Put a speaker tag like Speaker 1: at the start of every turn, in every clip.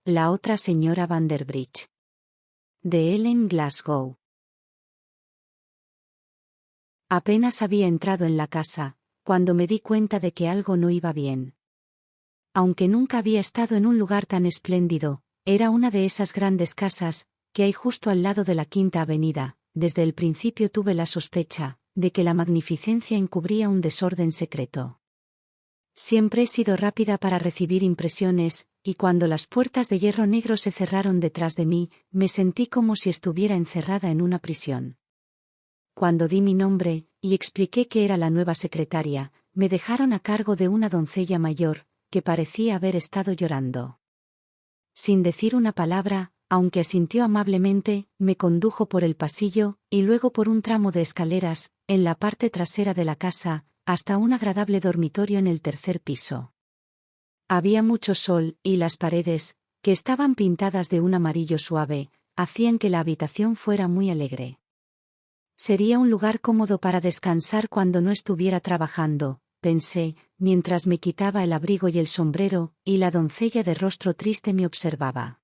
Speaker 1: La otra señora Vanderbridge. De Ellen Glasgow. Apenas había entrado en la casa, cuando me di cuenta de que algo no iba bien. Aunque nunca había estado en un lugar tan espléndido, era una de esas grandes casas que hay justo al lado de la Quinta Avenida. Desde el principio tuve la sospecha de que la magnificencia encubría un desorden secreto. Siempre he sido rápida para recibir impresiones, y cuando las puertas de hierro negro se cerraron detrás de mí, me sentí como si estuviera encerrada en una prisión. Cuando di mi nombre, y expliqué que era la nueva secretaria, me dejaron a cargo de una doncella mayor, que parecía haber estado llorando. Sin decir una palabra, aunque asintió amablemente, me condujo por el pasillo, y luego por un tramo de escaleras, en la parte trasera de la casa, hasta un agradable dormitorio en el tercer piso. Había mucho sol, y las paredes, que estaban pintadas de un amarillo suave, hacían que la habitación fuera muy alegre. Sería un lugar cómodo para descansar cuando no estuviera trabajando, pensé, mientras me quitaba el abrigo y el sombrero, y la doncella de rostro triste me observaba.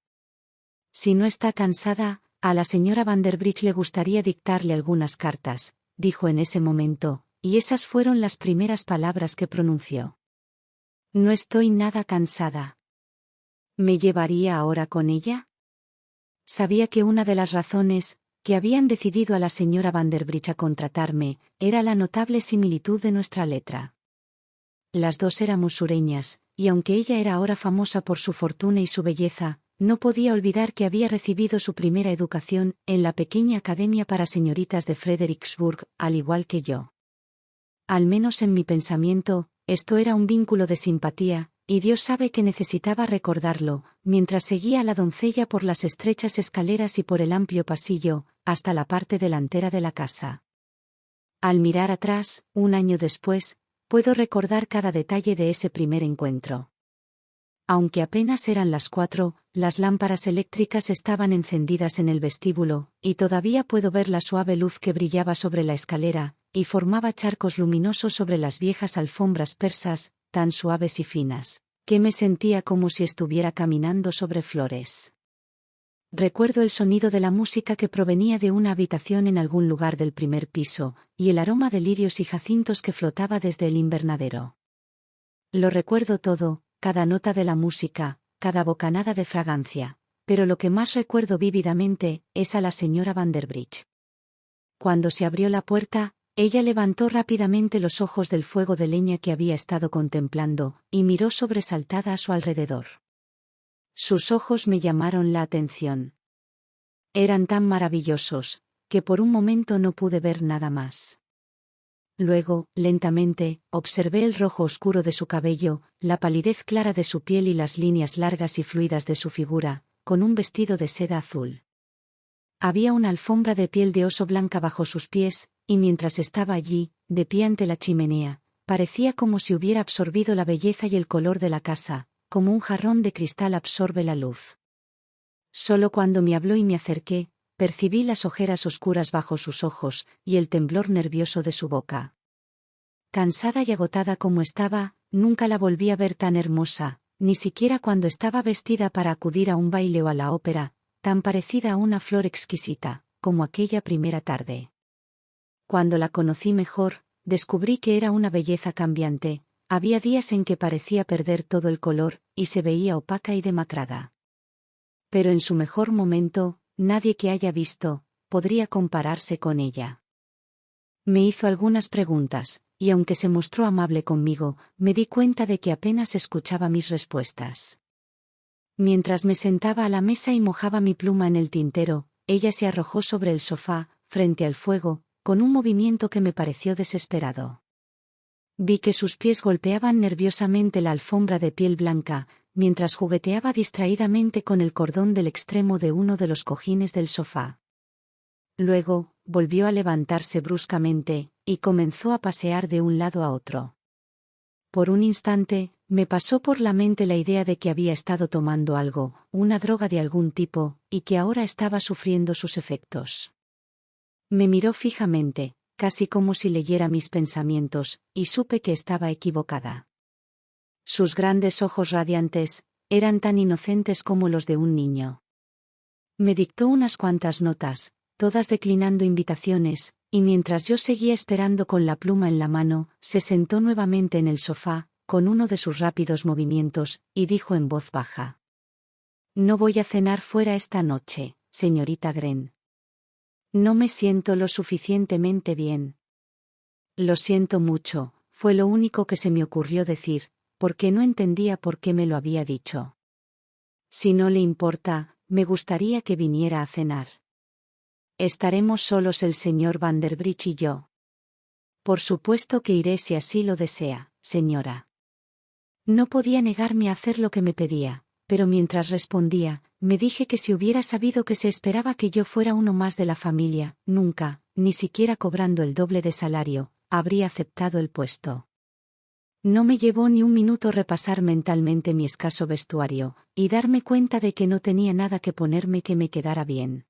Speaker 1: Si no está cansada, a la señora Vanderbridge le gustaría dictarle algunas cartas, dijo en ese momento, y esas fueron las primeras palabras que pronunció. No estoy nada cansada. ¿Me llevaría ahora con ella? Sabía que una de las razones que habían decidido a la señora Vanderbridge a contratarme era la notable similitud de nuestra letra. Las dos éramos sureñas, y aunque ella era ahora famosa por su fortuna y su belleza, no podía olvidar que había recibido su primera educación en la pequeña academia para señoritas de Fredericksburg, al igual que yo. Al menos en mi pensamiento, esto era un vínculo de simpatía, y Dios sabe que necesitaba recordarlo, mientras seguía a la doncella por las estrechas escaleras y por el amplio pasillo, hasta la parte delantera de la casa. Al mirar atrás, un año después, puedo recordar cada detalle de ese primer encuentro. Aunque apenas eran las 4, las lámparas eléctricas estaban encendidas en el vestíbulo, y todavía puedo ver la suave luz que brillaba sobre la escalera, y formaba charcos luminosos sobre las viejas alfombras persas, tan suaves y finas, que me sentía como si estuviera caminando sobre flores. Recuerdo el sonido de la música que provenía de una habitación en algún lugar del primer piso, y el aroma de lirios y jacintos que flotaba desde el invernadero. Lo recuerdo todo, cada nota de la música, cada bocanada de fragancia, pero lo que más recuerdo vívidamente es a la señora Vanderbridge. Cuando se abrió la puerta, ella levantó rápidamente los ojos del fuego de leña que había estado contemplando, y miró sobresaltada a su alrededor. Sus ojos me llamaron la atención. Eran tan maravillosos, que por un momento no pude ver nada más. Luego, lentamente, observé el rojo oscuro de su cabello, la palidez clara de su piel y las líneas largas y fluidas de su figura, con un vestido de seda azul. Había una alfombra de piel de oso blanca bajo sus pies, y mientras estaba allí, de pie ante la chimenea, parecía como si hubiera absorbido la belleza y el color de la casa, como un jarrón de cristal absorbe la luz. Solo cuando me habló y me acerqué, percibí las ojeras oscuras bajo sus ojos, y el temblor nervioso de su boca. Cansada y agotada como estaba, nunca la volví a ver tan hermosa, ni siquiera cuando estaba vestida para acudir a un baile o a la ópera, tan parecida a una flor exquisita, como aquella primera tarde. Cuando la conocí mejor, descubrí que era una belleza cambiante, había días en que parecía perder todo el color, y se veía opaca y demacrada. Pero en su mejor momento, nadie que haya visto, podría compararse con ella. Me hizo algunas preguntas, y aunque se mostró amable conmigo, me di cuenta de que apenas escuchaba mis respuestas. Mientras me sentaba a la mesa y mojaba mi pluma en el tintero, ella se arrojó sobre el sofá, frente al fuego, con un movimiento que me pareció desesperado. Vi que sus pies golpeaban nerviosamente la alfombra de piel blanca, mientras jugueteaba distraídamente con el cordón del extremo de uno de los cojines del sofá. Luego, volvió a levantarse bruscamente, y comenzó a pasear de un lado a otro. Por un instante, me pasó por la mente la idea de que había estado tomando algo, una droga de algún tipo, y que ahora estaba sufriendo sus efectos. Me miró fijamente, casi como si leyera mis pensamientos, y supe que estaba equivocada. Sus grandes ojos radiantes Eran tan inocentes como los de un niño. Me dictó unas cuantas notas, todas declinando invitaciones, y mientras yo seguía esperando con la pluma en la mano, se sentó nuevamente en el sofá, con uno de sus rápidos movimientos, y dijo en voz baja: «No voy a cenar fuera esta noche, señorita Gren. No me siento lo suficientemente bien». «Lo siento mucho», fue lo único que se me ocurrió decir, porque no entendía por qué me lo había dicho. «Si no le importa, me gustaría que viniera a cenar. Estaremos solos el señor Vanderbridge y yo». «Por supuesto que iré si así lo desea, señora». No podía negarme a hacer lo que me pedía, pero mientras respondía, me dije que si hubiera sabido que se esperaba que yo fuera uno más de la familia, nunca, ni siquiera cobrando el doble de salario, habría aceptado el puesto. No me llevó ni un minuto repasar mentalmente mi escaso vestuario, y darme cuenta de que no tenía nada que ponerme que me quedara bien.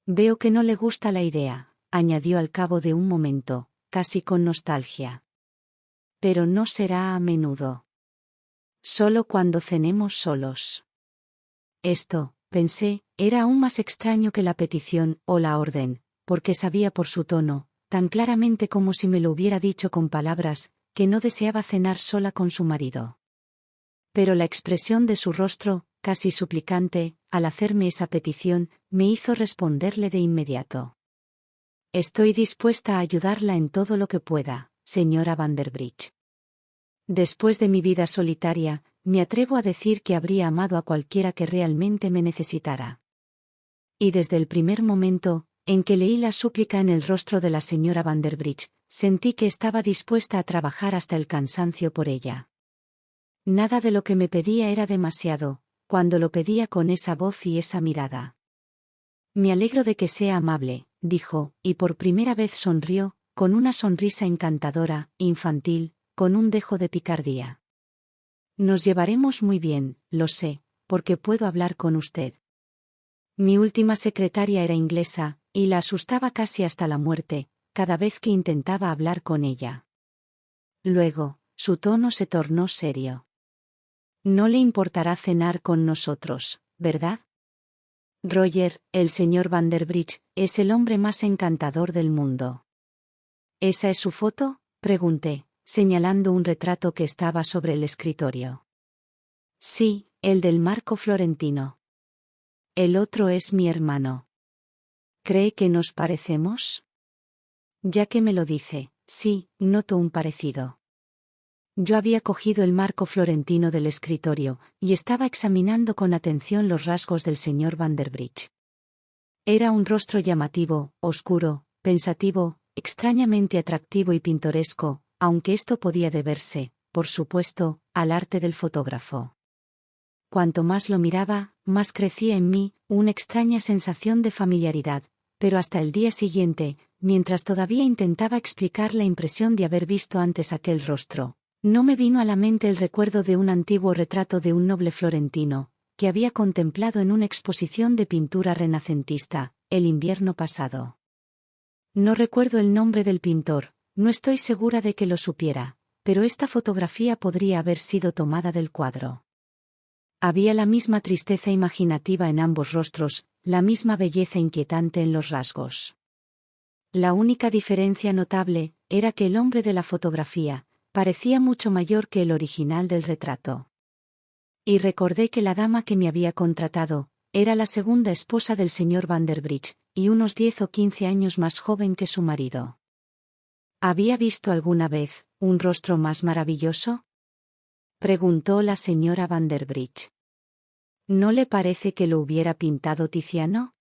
Speaker 1: «Veo que no le gusta la idea», añadió al cabo de un momento, casi con nostalgia. «Pero no será a menudo. Solo cuando cenemos solos». Esto, pensé, era aún más extraño que la petición o la orden, porque sabía por su tono, tan claramente como si me lo hubiera dicho con palabras, que no deseaba cenar sola con su marido. Pero la expresión de su rostro, casi suplicante, al hacerme esa petición, me hizo responderle de inmediato: «Estoy dispuesta a ayudarla en todo lo que pueda, señora Vanderbridge. Después de mi vida solitaria, me atrevo a decir que habría amado a cualquiera que realmente me necesitara». Y desde el primer momento en que leí la súplica en el rostro de la señora Vanderbridge, sentí que estaba dispuesta a trabajar hasta el cansancio por ella. Nada de lo que me pedía era demasiado, cuando lo pedía con esa voz y esa mirada. «Me alegro de que sea amable», dijo, y por primera vez sonrió, con una sonrisa encantadora, infantil, con un dejo de picardía. «Nos llevaremos muy bien, lo sé, porque puedo hablar con usted». Mi última secretaria era inglesa, y la asustaba casi hasta la muerte, cada vez que intentaba hablar con ella. Luego, su tono se tornó serio. «No le importará cenar con nosotros, ¿verdad? Roger, el señor Vanderbridge, es el hombre más encantador del mundo». «¿Esa es su foto?», pregunté, señalando un retrato que estaba sobre el escritorio. «Sí, el del marco florentino. El otro es mi hermano». «¿Cree que nos parecemos?». «Ya que me lo dice, sí, noto un parecido». Yo había cogido el marco florentino del escritorio, y estaba examinando con atención los rasgos del señor Vanderbridge. Era un rostro llamativo, oscuro, pensativo, extrañamente atractivo y pintoresco, aunque esto podía deberse, por supuesto, al arte del fotógrafo. Cuanto más lo miraba, más crecía en mí una extraña sensación de familiaridad, pero hasta el día siguiente, mientras todavía intentaba explicar la impresión de haber visto antes aquel rostro, no me vino a la mente el recuerdo de un antiguo retrato de un noble florentino, que había contemplado en una exposición de pintura renacentista, el invierno pasado. No recuerdo el nombre del pintor, no estoy segura de que lo supiera, pero esta fotografía podría haber sido tomada del cuadro. Había la misma tristeza imaginativa en ambos rostros, la misma belleza inquietante en los rasgos. La única diferencia notable era que el hombre de la fotografía parecía mucho mayor que el original del retrato. Y recordé que la dama que me había contratado era la segunda esposa del señor Vanderbridge, y unos 10 o 15 años más joven que su marido. ¿Había visto alguna vez un rostro más maravilloso?, preguntó la señora Vanderbridge. ¿No le parece que lo hubiera pintado Tiziano?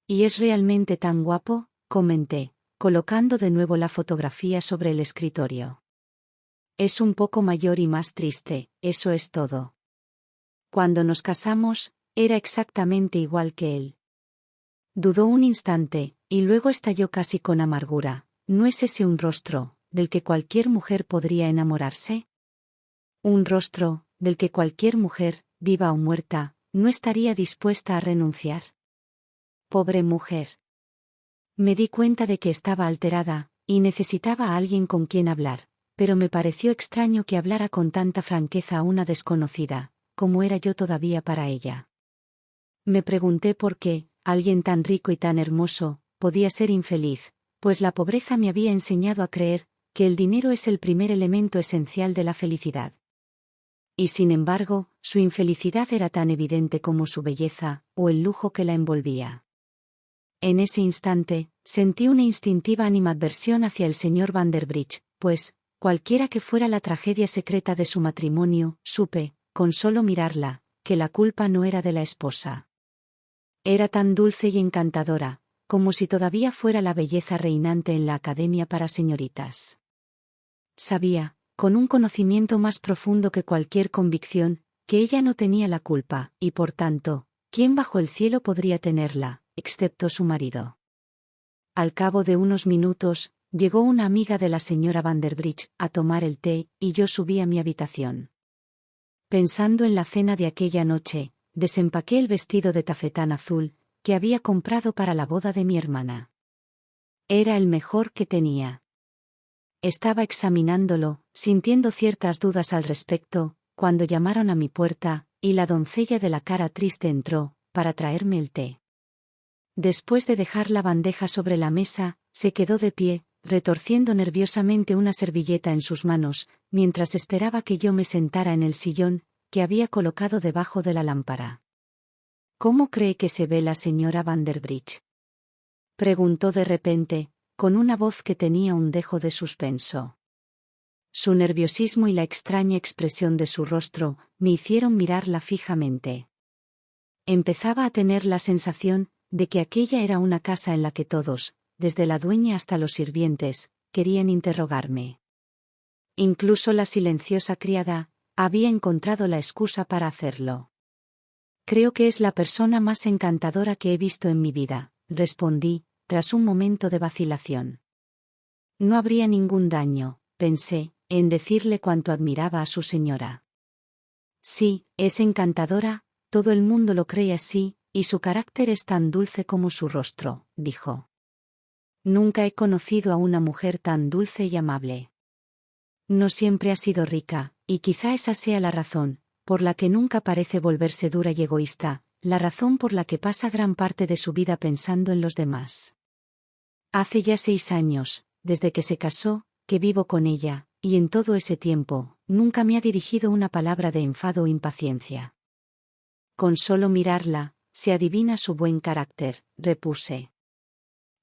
Speaker 1: ¿Y es realmente tan guapo?, comenté, colocando de nuevo la fotografía sobre el escritorio. Es un poco mayor y más triste, eso es todo. Cuando nos casamos, era exactamente igual que él. Dudó un instante, y luego estalló casi con amargura. ¿No es ese un rostro del que cualquier mujer podría enamorarse? Un rostro del que cualquier mujer, viva o muerta, no estaría dispuesta a renunciar. Pobre mujer. Me di cuenta de que estaba alterada, y necesitaba a alguien con quien hablar, pero me pareció extraño que hablara con tanta franqueza a una desconocida, como era yo todavía para ella. Me pregunté por qué, alguien tan rico y tan hermoso, podía ser infeliz, pues la pobreza me había enseñado a creer que el dinero es el primer elemento esencial de la felicidad. Y sin embargo, su infelicidad era tan evidente como su belleza, o el lujo que la envolvía. En ese instante, sentí una instintiva animadversión hacia el señor Vanderbridge, pues, cualquiera que fuera la tragedia secreta de su matrimonio, supe, con solo mirarla, que la culpa no era de la esposa. Era tan dulce y encantadora, como si todavía fuera la belleza reinante en la academia para señoritas. Sabía, con un conocimiento más profundo que cualquier convicción, que ella no tenía la culpa, y por tanto, ¿quién bajo el cielo podría tenerla, excepto su marido? Al cabo de unos minutos, llegó una amiga de la señora Vanderbridge a tomar el té, y yo subí a mi habitación. Pensando en la cena de aquella noche, desempaqué el vestido de tafetán azul, que había comprado para la boda de mi hermana. Era el mejor que tenía. Estaba examinándolo, sintiendo ciertas dudas al respecto, cuando llamaron a mi puerta, y la doncella de la cara triste entró, para traerme el té. Después de dejar la bandeja sobre la mesa, se quedó de pie, retorciendo nerviosamente una servilleta en sus manos, mientras esperaba que yo me sentara en el sillón, que había colocado debajo de la lámpara. ¿Cómo cree que se ve la señora Vanderbridge?, preguntó de repente, con una voz que tenía un dejo de suspenso. Su nerviosismo y la extraña expresión de su rostro me hicieron mirarla fijamente. Empezaba a tener la sensación de que aquella era una casa en la que todos, desde la dueña hasta los sirvientes, querían interrogarme. Incluso la silenciosa criada había encontrado la excusa para hacerlo. Creo que es la persona más encantadora que he visto en mi vida, respondí, tras un momento de vacilación. No habría ningún daño, pensé, en decirle cuánto admiraba a su señora. Sí, es encantadora, todo el mundo lo cree así, y su carácter es tan dulce como su rostro, dijo. Nunca he conocido a una mujer tan dulce y amable. No siempre ha sido rica, y quizá esa sea la razón, por la que nunca parece volverse dura y egoísta, la razón por la que pasa gran parte de su vida pensando en los demás. Hace ya 6 años, desde que se casó, que vivo con ella, y en todo ese tiempo, nunca me ha dirigido una palabra de enfado o impaciencia. Con solo mirarla, se adivina su buen carácter, repuse.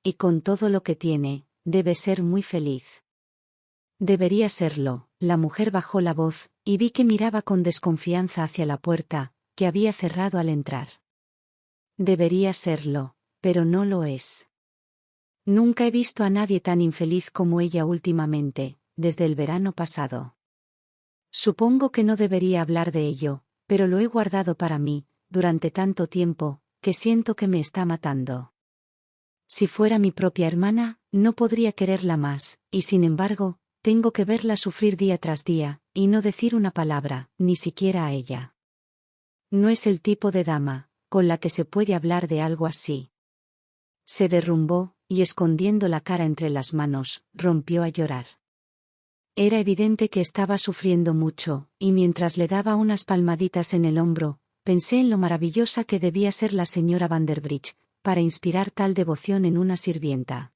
Speaker 1: Y con todo lo que tiene, debe ser muy feliz. Debería serlo. La mujer bajó la voz, y vi que miraba con desconfianza hacia la puerta, que había cerrado al entrar. Debería serlo, pero no lo es. Nunca he visto a nadie tan infeliz como ella últimamente, desde el verano pasado. Supongo que no debería hablar de ello, pero lo he guardado para mí, durante tanto tiempo, que siento que me está matando. Si fuera mi propia hermana, no podría quererla más, y sin embargo, tengo que verla sufrir día tras día, y no decir una palabra, ni siquiera a ella. No es el tipo de dama con la que se puede hablar de algo así. Se derrumbó, y escondiendo la cara entre las manos, rompió a llorar. Era evidente que estaba sufriendo mucho, y mientras le daba unas palmaditas en el hombro, pensé en lo maravillosa que debía ser la señora Vanderbridge, para inspirar tal devoción en una sirvienta.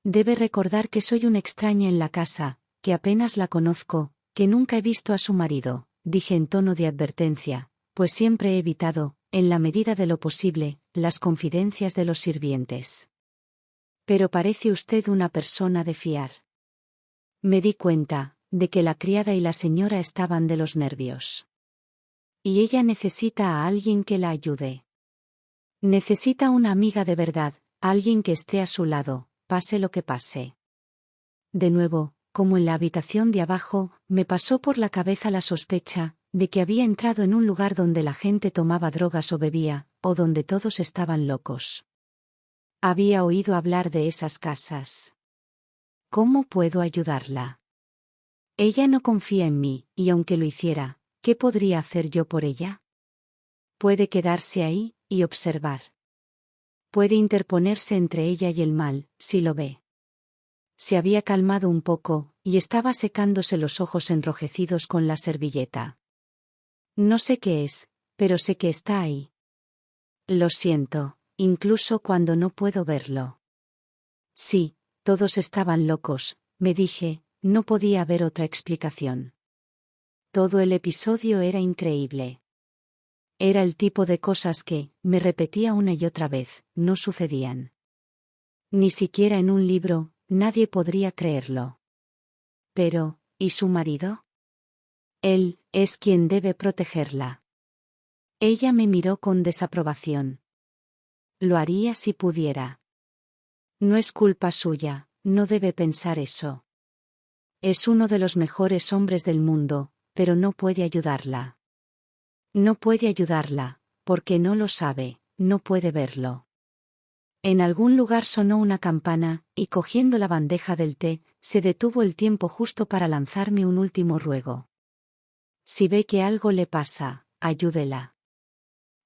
Speaker 1: Debe recordar que soy una extraña en la casa, que apenas la conozco, que nunca he visto a su marido, dije en tono de advertencia, pues siempre he evitado, en la medida de lo posible, las confidencias de los sirvientes. Pero parece usted una persona de fiar. Me di cuenta de que la criada y la señora estaban de los nervios. Y ella necesita a alguien que la ayude. Necesita una amiga de verdad, alguien que esté a su lado, pase lo que pase. De nuevo, como en la habitación de abajo, me pasó por la cabeza la sospecha de que había entrado en un lugar donde la gente tomaba drogas o bebía, o donde todos estaban locos. Había oído hablar de esas casas. ¿Cómo puedo ayudarla? Ella no confía en mí, y aunque lo hiciera, ¿qué podría hacer yo por ella? Puede quedarse ahí y observar. Puede interponerse entre ella y el mal, si lo ve. Se había calmado un poco, y estaba secándose los ojos enrojecidos con la servilleta. No sé qué es, pero sé que está ahí. Lo siento, incluso cuando no puedo verlo. Sí, todos estaban locos, me dije, no podía haber otra explicación. Todo el episodio era increíble. Era el tipo de cosas que, me repetía una y otra vez, no sucedían. Ni siquiera en un libro, nadie podría creerlo. Pero, ¿y su marido? Él, es quien debe protegerla. Ella me miró con desaprobación. Lo haría si pudiera. No es culpa suya, no debe pensar eso. Es uno de los mejores hombres del mundo, pero no puede ayudarla. No puede ayudarla, porque no lo sabe, no puede verlo. En algún lugar sonó una campana, y cogiendo la bandeja del té, se detuvo el tiempo justo para lanzarme un último ruego. Si ve que algo le pasa, ayúdela.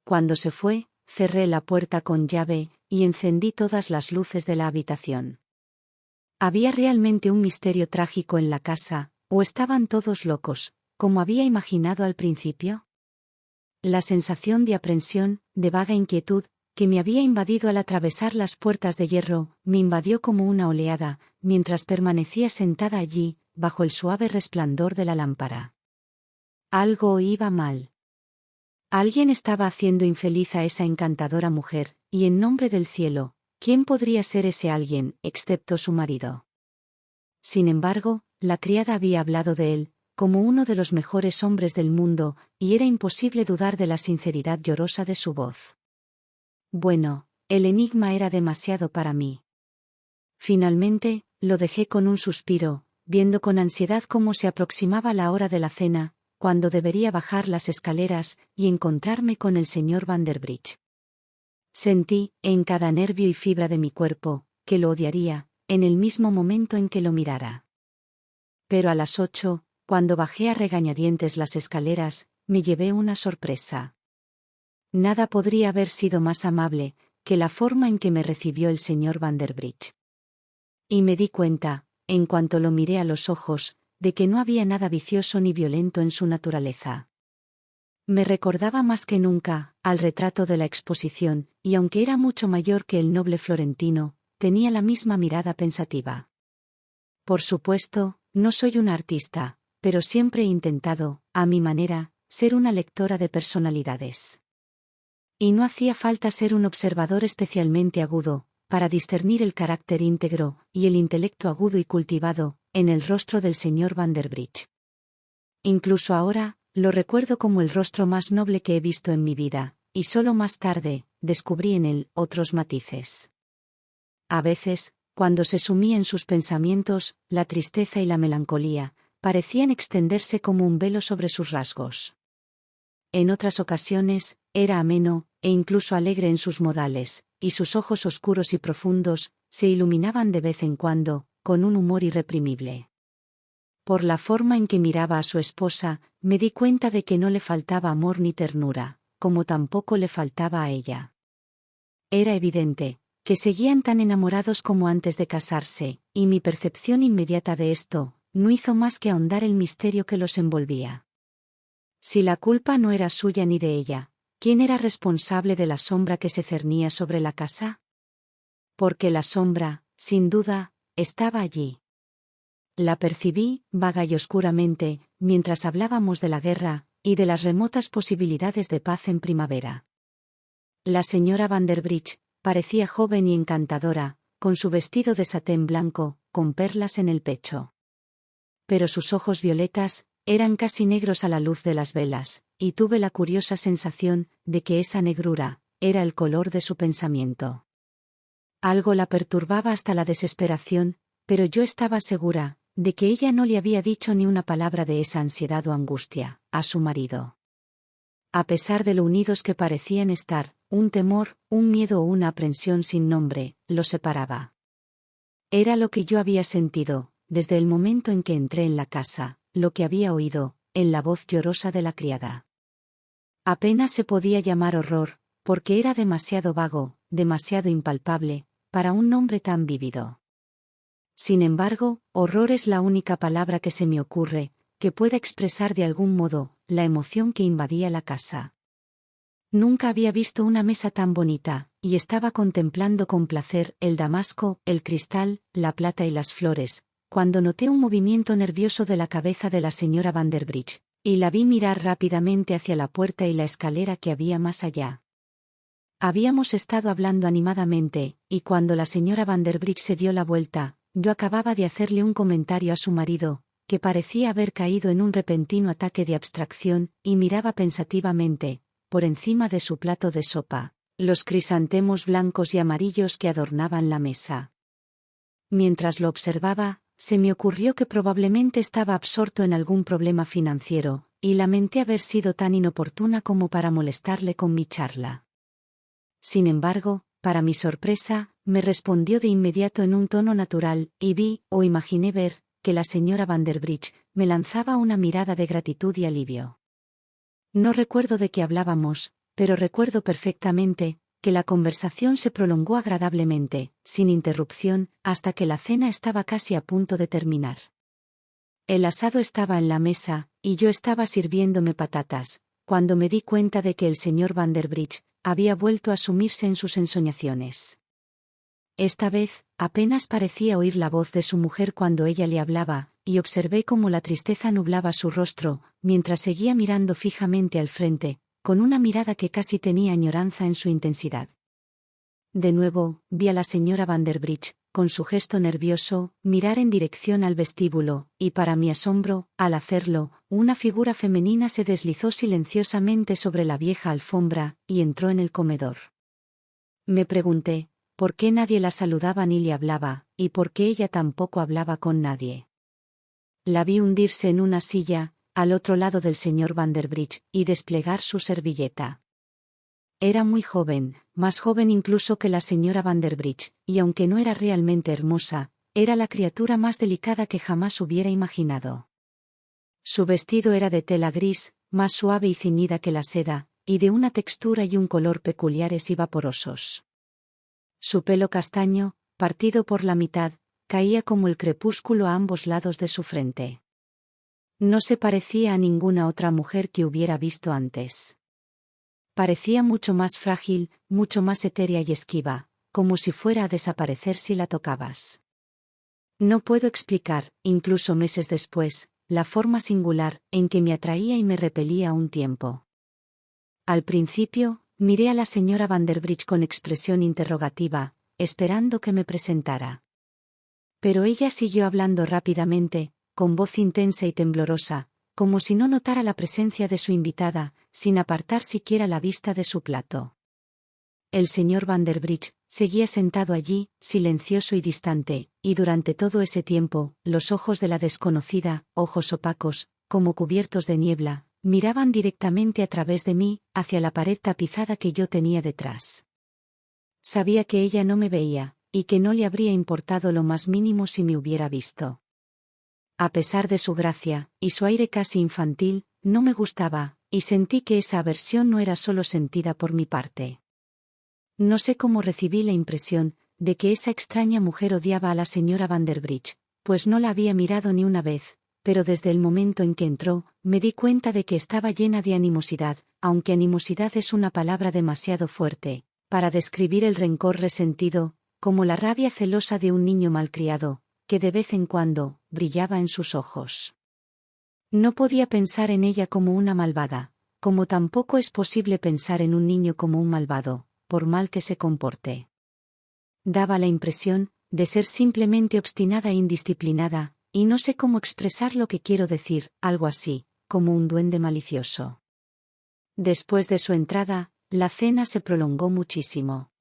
Speaker 1: Cuando se fue, cerré la puerta con llave, y encendí todas las luces de la habitación. ¿Había realmente un misterio trágico en la casa, o estaban todos locos, como había imaginado al principio? La sensación de aprensión, de vaga inquietud, que me había invadido al atravesar las puertas de hierro, me invadió como una oleada, mientras permanecía sentada allí, bajo el suave resplandor de la lámpara. Algo iba mal. Alguien estaba haciendo infeliz a esa encantadora mujer, y en nombre del cielo, ¿quién podría ser ese alguien, excepto su marido? Sin embargo, la criada había hablado de él, como uno de los mejores hombres del mundo, y era imposible dudar de la sinceridad llorosa de su voz. Bueno, el enigma era demasiado para mí. Finalmente, lo dejé con un suspiro, viendo con ansiedad cómo se aproximaba la hora de la cena, cuando debería bajar las escaleras y encontrarme con el señor Vanderbridge. Sentí, en cada nervio y fibra de mi cuerpo, que lo odiaría, en el mismo momento en que lo mirara. Pero a las 8, cuando bajé a regañadientes las escaleras, me llevé una sorpresa. Nada podría haber sido más amable que la forma en que me recibió el señor Vanderbridge. Y me di cuenta, en cuanto lo miré a los ojos, de que no había nada vicioso ni violento en su naturaleza. Me recordaba más que nunca al retrato de la exposición, y aunque era mucho mayor que el noble florentino, tenía la misma mirada pensativa. Por supuesto, no soy una artista, pero siempre he intentado, a mi manera, ser una lectora de personalidades. Y no hacía falta ser un observador especialmente agudo, para discernir el carácter íntegro, y el intelecto agudo y cultivado, en el rostro del señor Vanderbridge. Incluso ahora, lo recuerdo como el rostro más noble que he visto en mi vida, y solo más tarde, descubrí en él otros matices. A veces, cuando se sumía en sus pensamientos, la tristeza y la melancolía, parecían extenderse como un velo sobre sus rasgos. En otras ocasiones, era ameno, e incluso alegre en sus modales, y sus ojos oscuros y profundos, se iluminaban de vez en cuando, con un humor irreprimible. Por la forma en que miraba a su esposa, me di cuenta de que no le faltaba amor ni ternura, como tampoco le faltaba a ella. Era evidente, que seguían tan enamorados como antes de casarse, y mi percepción inmediata de esto, no hizo más que ahondar el misterio que los envolvía. Si la culpa no era suya ni de ella, ¿quién era responsable de la sombra que se cernía sobre la casa? Porque la sombra, sin duda, estaba allí. La percibí, vaga y oscuramente, mientras hablábamos de la guerra, y de las remotas posibilidades de paz en primavera. La señora Vanderbridge parecía joven y encantadora, con su vestido de satén blanco, con perlas en el pecho. Pero sus ojos violetas eran casi negros a la luz de las velas, y tuve la curiosa sensación de que esa negrura era el color de su pensamiento. Algo la perturbaba hasta la desesperación, pero yo estaba segura de que ella no le había dicho ni una palabra de esa ansiedad o angustia a su marido. A pesar de lo unidos que parecían estar, un temor, un miedo o una aprensión sin nombre, los separaba. Era lo que yo había sentido, desde el momento en que entré en la casa, lo que había oído, en la voz llorosa de la criada. Apenas se podía llamar horror, porque era demasiado vago, demasiado impalpable, para un nombre tan vívido. Sin embargo, horror es la única palabra que se me ocurre, que pueda expresar de algún modo la emoción que invadía la casa. Nunca había visto una mesa tan bonita, y estaba contemplando con placer el damasco, el cristal, la plata y las flores, cuando noté un movimiento nervioso de la cabeza de la señora Vanderbridge, y la vi mirar rápidamente hacia la puerta y la escalera que había más allá. Habíamos estado hablando animadamente, y cuando la señora Vanderbridge se dio la vuelta, yo acababa de hacerle un comentario a su marido, que parecía haber caído en un repentino ataque de abstracción, y miraba pensativamente, por encima de su plato de sopa, los crisantemos blancos y amarillos que adornaban la mesa. Mientras lo observaba, se me ocurrió que probablemente estaba absorto en algún problema financiero, y lamenté haber sido tan inoportuna como para molestarle con mi charla. Sin embargo, para mi sorpresa, me respondió de inmediato en un tono natural, y vi, o imaginé ver, que la señora Vanderbridge me lanzaba una mirada de gratitud y alivio. No recuerdo de qué hablábamos, pero recuerdo perfectamente que la conversación se prolongó agradablemente, sin interrupción, hasta que la cena estaba casi a punto de terminar. El asado estaba en la mesa, y yo estaba sirviéndome patatas, cuando me di cuenta de que el señor Vanderbridge había vuelto a sumirse en sus ensoñaciones. Esta vez, apenas parecía oír la voz de su mujer cuando ella le hablaba, y observé cómo la tristeza nublaba su rostro, mientras seguía mirando fijamente al frente, con una mirada que casi tenía añoranza en su intensidad. De nuevo, vi a la señora Vanderbridge, con su gesto nervioso, mirar en dirección al vestíbulo, y para mi asombro, al hacerlo, una figura femenina se deslizó silenciosamente sobre la vieja alfombra, y entró en el comedor. Me pregunté, ¿por qué nadie la saludaba ni le hablaba, y por qué ella tampoco hablaba con nadie? La vi hundirse en una silla, al otro lado del señor Vanderbridge, y desplegar su servilleta. Era muy joven, más joven incluso que la señora Vanderbridge, y aunque no era realmente hermosa, era la criatura más delicada que jamás hubiera imaginado. Su vestido era de tela gris, más suave y ceñida que la seda, y de una textura y un color peculiares y vaporosos. Su pelo castaño, partido por la mitad, caía como el crepúsculo a ambos lados de su frente. No se parecía a ninguna otra mujer que hubiera visto antes. Parecía mucho más frágil, mucho más etérea y esquiva, como si fuera a desaparecer si la tocabas. No puedo explicar, incluso meses después, la forma singular en que me atraía y me repelía a un tiempo. Al principio, miré a la señora Vanderbridge con expresión interrogativa, esperando que me presentara. Pero ella siguió hablando rápidamente, con voz intensa y temblorosa, como si no notara la presencia de su invitada, sin apartar siquiera la vista de su plato. El señor Vanderbridge seguía sentado allí, silencioso y distante, y durante todo ese tiempo, los ojos de la desconocida, ojos opacos, como cubiertos de niebla, miraban directamente a través de mí, hacia la pared tapizada que yo tenía detrás. Sabía que ella no me veía, y que no le habría importado lo más mínimo si me hubiera visto. A pesar de su gracia, y su aire casi infantil, no me gustaba, y sentí que esa aversión no era solo sentida por mi parte. No sé cómo recibí la impresión de que esa extraña mujer odiaba a la señora Vanderbridge, pues no la había mirado ni una vez, pero desde el momento en que entró, me di cuenta de que estaba llena de animosidad, aunque animosidad es una palabra demasiado fuerte para describir el rencor resentido, como la rabia celosa de un niño malcriado, que de vez en cuando brillaba en sus ojos. No podía pensar en ella como una malvada, como tampoco es posible pensar en un niño como un malvado, por mal que se comporte. Daba la impresión de ser simplemente obstinada e indisciplinada, y no sé cómo expresar lo que quiero decir, algo así, como un duende malicioso. Después de su entrada, la cena se prolongó muchísimo.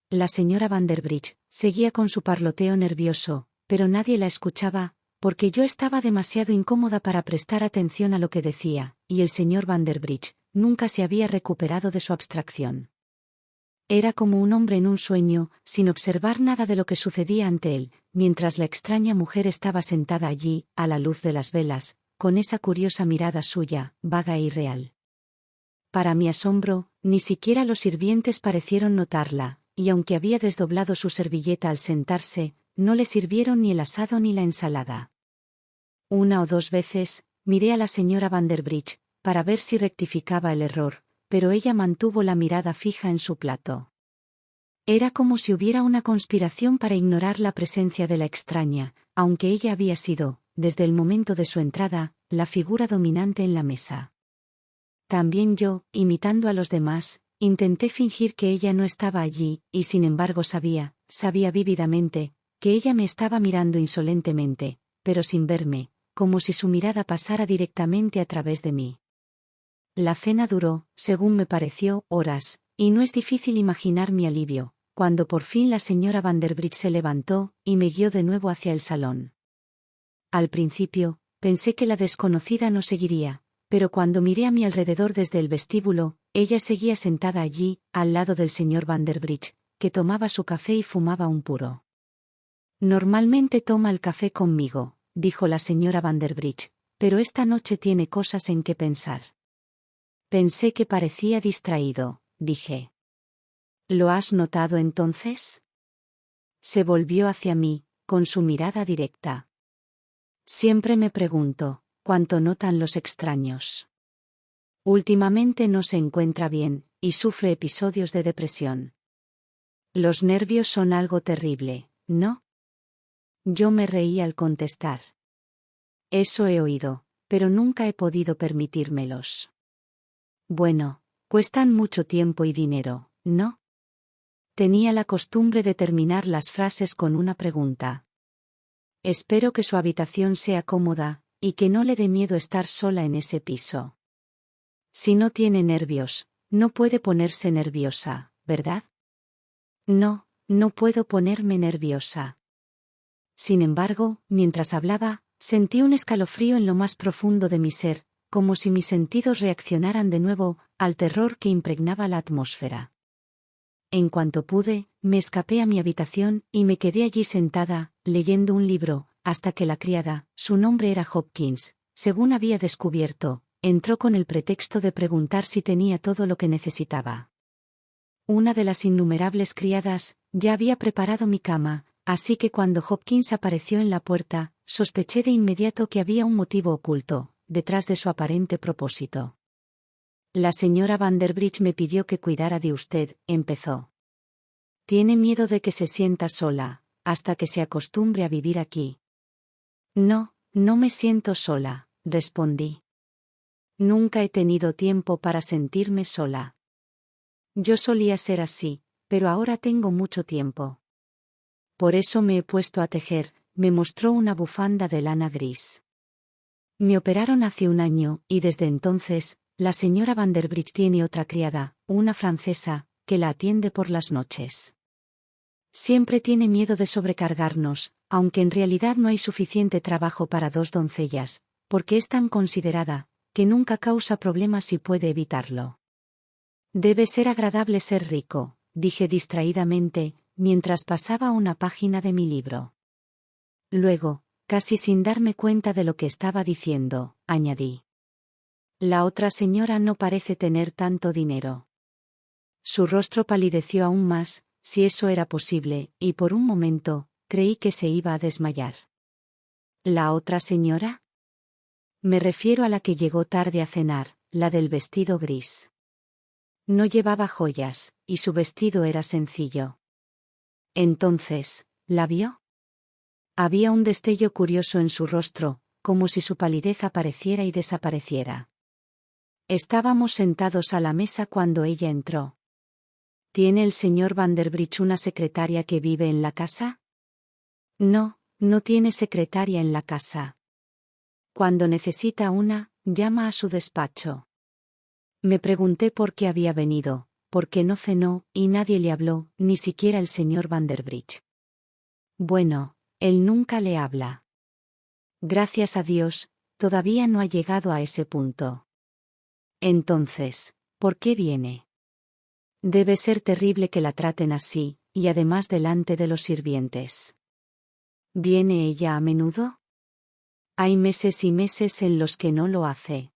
Speaker 1: La señora Vanderbridge seguía con su parloteo nervioso, pero nadie la escuchaba, porque yo estaba demasiado incómoda para prestar atención a lo que decía, y el señor Vanderbridge nunca se había recuperado de su abstracción. Era como un hombre en un sueño, sin observar nada de lo que sucedía ante él, mientras la extraña mujer estaba sentada allí, a la luz de las velas, con esa curiosa mirada suya, vaga e irreal. Para mi asombro, ni siquiera los sirvientes parecieron notarla, y aunque había desdoblado su servilleta al sentarse, no le sirvieron ni el asado ni la ensalada. Una o dos veces, Miré a la señora Vanderbridge, para ver si rectificaba el error, pero ella mantuvo la mirada fija en su plato. Era como si hubiera una conspiración para ignorar la presencia de la extraña, aunque ella había sido, desde el momento de su entrada, la figura dominante en la mesa. También yo, imitando a los demás, intenté fingir que ella no estaba allí, y sin embargo sabía vívidamente, que ella me estaba mirando insolentemente, pero sin verme, como si su mirada pasara directamente a través de mí. La cena duró, según me pareció, horas, y no es difícil imaginar mi alivio, cuando por fin la señora Vanderbridge se levantó, y me guió de nuevo hacia el salón. Al principio, pensé que la desconocida no seguiría, pero cuando miré a mi alrededor desde el vestíbulo, ella seguía sentada allí, al lado del señor Vanderbridge, que tomaba su café y fumaba un puro. Normalmente toma el café conmigo, dijo la señora Vanderbridge, pero esta noche tiene cosas en que pensar. Pensé que parecía distraído, dije. ¿Lo has notado entonces? Se volvió hacia mí, con su mirada directa. Siempre me pregunto, ¿cuánto notan los extraños? Últimamente no se encuentra bien, y sufre episodios de depresión. Los nervios son algo terrible, ¿no? Yo me reí al contestar. Eso he oído, pero nunca he podido permitírmelos. Bueno, cuestan mucho tiempo y dinero, ¿no? Tenía la costumbre de terminar las frases con una pregunta. Espero que su habitación sea cómoda, y que no le dé miedo estar sola en ese piso. Si no tiene nervios, no puede ponerse nerviosa, ¿verdad? No, no puedo ponerme nerviosa. Sin embargo, mientras hablaba, sentí un escalofrío en lo más profundo de mi ser, como si mis sentidos reaccionaran de nuevo al terror que impregnaba la atmósfera. En cuanto pude, me escapé a mi habitación y me quedé allí sentada, leyendo un libro, hasta que la criada, su nombre era Hopkins, según había descubierto, entró con el pretexto de preguntar si tenía todo lo que necesitaba. Una de las innumerables criadas ya había preparado mi cama, así que cuando Hopkins apareció en la puerta, sospeché de inmediato que había un motivo oculto, detrás de su aparente propósito. La señora Vanderbridge me pidió que cuidara de usted, empezó. Tiene miedo de que se sienta sola, hasta que se acostumbre a vivir aquí. No, no me siento sola, respondí. Nunca he tenido tiempo para sentirme sola. Yo solía ser así, pero ahora tengo mucho tiempo. Por eso me he puesto a tejer, me mostró una bufanda de lana gris. Me operaron hace un año, y desde entonces, la señora Vanderbridge tiene otra criada, una francesa, que la atiende por las noches. Siempre tiene miedo de sobrecargarnos, aunque en realidad no hay suficiente trabajo para dos doncellas, porque es tan considerada, que nunca causa problemas si puede evitarlo. Debe ser agradable ser rico, dije distraídamente, mientras pasaba una página de mi libro. Luego, casi sin darme cuenta de lo que estaba diciendo, añadí. La otra señora no parece tener tanto dinero. Su rostro palideció aún más, si eso era posible, y por un momento, creí que se iba a desmayar. ¿La otra señora? Me refiero a la que llegó tarde a cenar, la del vestido gris. No llevaba joyas, y su vestido era sencillo. Entonces, ¿la vio? Había un destello curioso en su rostro, como si su palidez apareciera y desapareciera. Estábamos sentados a la mesa cuando ella entró. ¿Tiene el señor Vanderbridge una secretaria que vive en la casa? No, no tiene secretaria en la casa. Cuando necesita una, llama a su despacho. Me pregunté por qué había venido, por qué no cenó, y nadie le habló, ni siquiera el señor Vanderbridge. Bueno, él nunca le habla. Gracias a Dios, todavía no ha llegado a ese punto. Entonces, ¿por qué viene? Debe ser terrible que la traten así, y además delante de los sirvientes. ¿Viene ella a menudo? Hay meses y meses en los que no lo hace.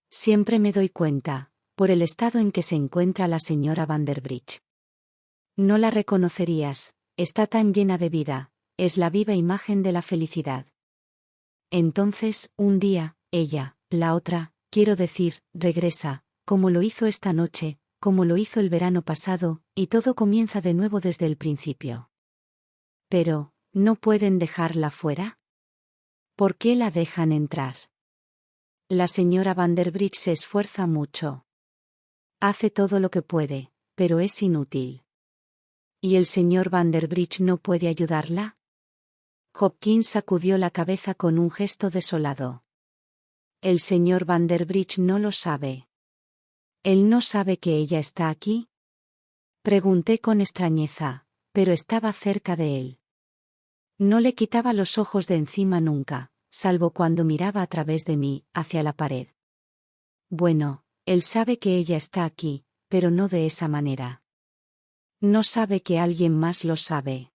Speaker 1: Siempre me doy cuenta, por el estado en que se encuentra la señora Vanderbridge. No la reconocerías, está tan llena de vida, es la viva imagen de la felicidad. Entonces, un día, ella, la otra, quiero decir, regresa, como lo hizo esta noche, como lo hizo el verano pasado, y todo comienza de nuevo desde el principio. Pero, ¿no pueden dejarla fuera? ¿Por qué la dejan entrar? La señora Vanderbridge se esfuerza mucho. Hace todo lo que puede, pero es inútil. ¿Y el señor Vanderbridge no puede ayudarla? Hopkins sacudió la cabeza con un gesto desolado. El señor Vanderbridge no lo sabe. ¿Él no sabe que ella está aquí? Pregunté con extrañeza, pero estaba cerca de él. No le quitaba los ojos de encima nunca, salvo cuando miraba a través de mí, hacia la pared. Bueno, él sabe que ella está aquí, pero no de esa manera. No sabe que alguien más lo sabe.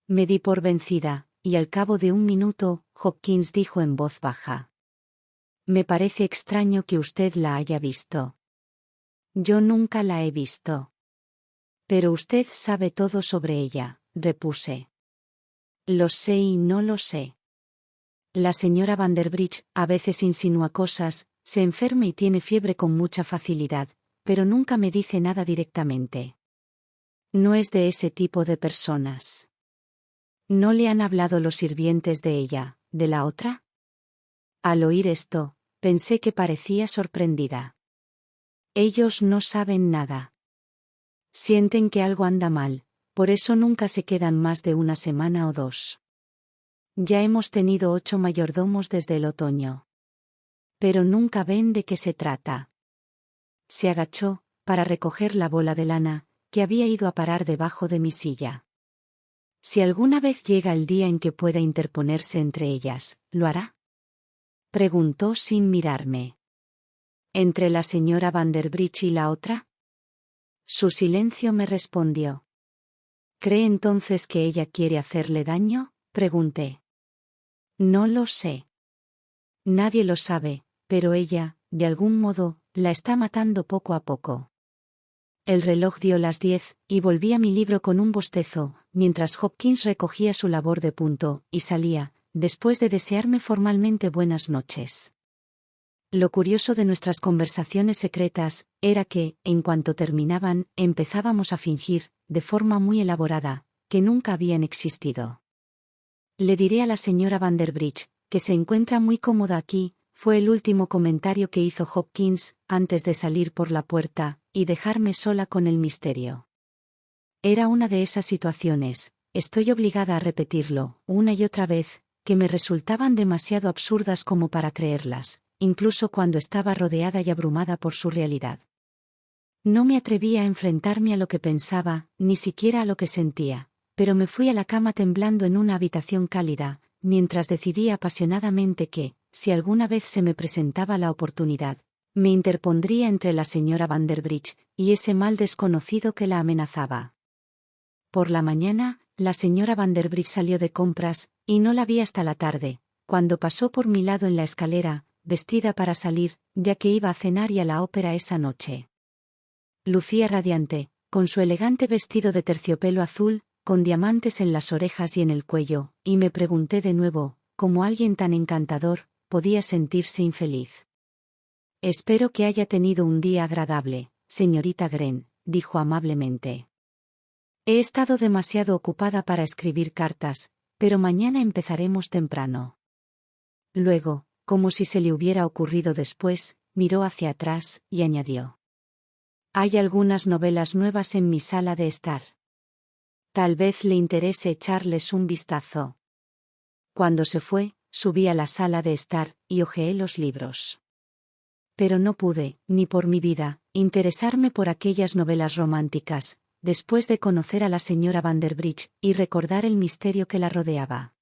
Speaker 1: Me di por vencida, y al cabo de un minuto, Hopkins dijo en voz baja. Me parece extraño que usted la haya visto. Yo nunca la he visto. Pero usted sabe todo sobre ella, repuse. Lo sé y no lo sé. La señora Vanderbridge a veces insinúa cosas, se enferma y tiene fiebre con mucha facilidad, pero nunca me dice nada directamente. No es de ese tipo de personas. ¿No le han hablado los sirvientes de ella, de la otra? Al oír esto, pensé que parecía sorprendida. Ellos no saben nada. Sienten que algo anda mal, por eso nunca se quedan más de una semana o dos. Ya hemos tenido 8 mayordomos desde el otoño. Pero nunca ven de qué se trata. Se agachó, para recoger la bola de lana, que había ido a parar debajo de mi silla. Si alguna vez llega el día en que pueda interponerse entre ellas, ¿lo hará? Preguntó sin mirarme. ¿Entre la señora Vanderbridge y la otra? Su silencio me respondió. ¿Cree entonces que ella quiere hacerle daño? Pregunté. No lo sé. Nadie lo sabe, pero ella, de algún modo, la está matando poco a poco. El reloj dio las 10, y volví a mi libro con un bostezo, mientras Hopkins recogía su labor de punto, y salía, después de desearme formalmente buenas noches. Lo curioso de nuestras conversaciones secretas, era que, en cuanto terminaban, empezábamos a fingir, de forma muy elaborada, que nunca habían existido. Le diré a la señora Vanderbridge, que se encuentra muy cómoda aquí, fue el último comentario que hizo Hopkins, antes de salir por la puerta, y dejarme sola con el misterio. Era una de esas situaciones, estoy obligada a repetirlo, una y otra vez, que me resultaban demasiado absurdas como para creerlas, incluso cuando estaba rodeada y abrumada por su realidad. No me atrevía a enfrentarme a lo que pensaba, ni siquiera a lo que sentía, pero me fui a la cama temblando en una habitación cálida, mientras decidía apasionadamente que, si alguna vez se me presentaba la oportunidad, me interpondría entre la señora Vanderbridge y ese mal desconocido que la amenazaba. Por la mañana, la señora Vanderbridge salió de compras, y no la vi hasta la tarde, cuando pasó por mi lado en la escalera, vestida para salir, ya que iba a cenar y a la ópera esa noche. Lucía radiante, con su elegante vestido de terciopelo azul, con diamantes en las orejas y en el cuello, y me pregunté de nuevo, ¿cómo alguien tan encantador podía sentirse infeliz? Espero que haya tenido un día agradable, señorita Green, dijo amablemente. He estado demasiado ocupada para escribir cartas, pero mañana empezaremos temprano. Luego, como si se le hubiera ocurrido después, miró hacia atrás, y añadió. Hay algunas novelas nuevas en mi sala de estar. Tal vez le interese echarles un vistazo. Cuando se fue, subí a la sala de estar, y hojeé los libros. Pero no pude, ni por mi vida, interesarme por aquellas novelas románticas, después de conocer a la señora Vanderbridge, y recordar el misterio que la rodeaba.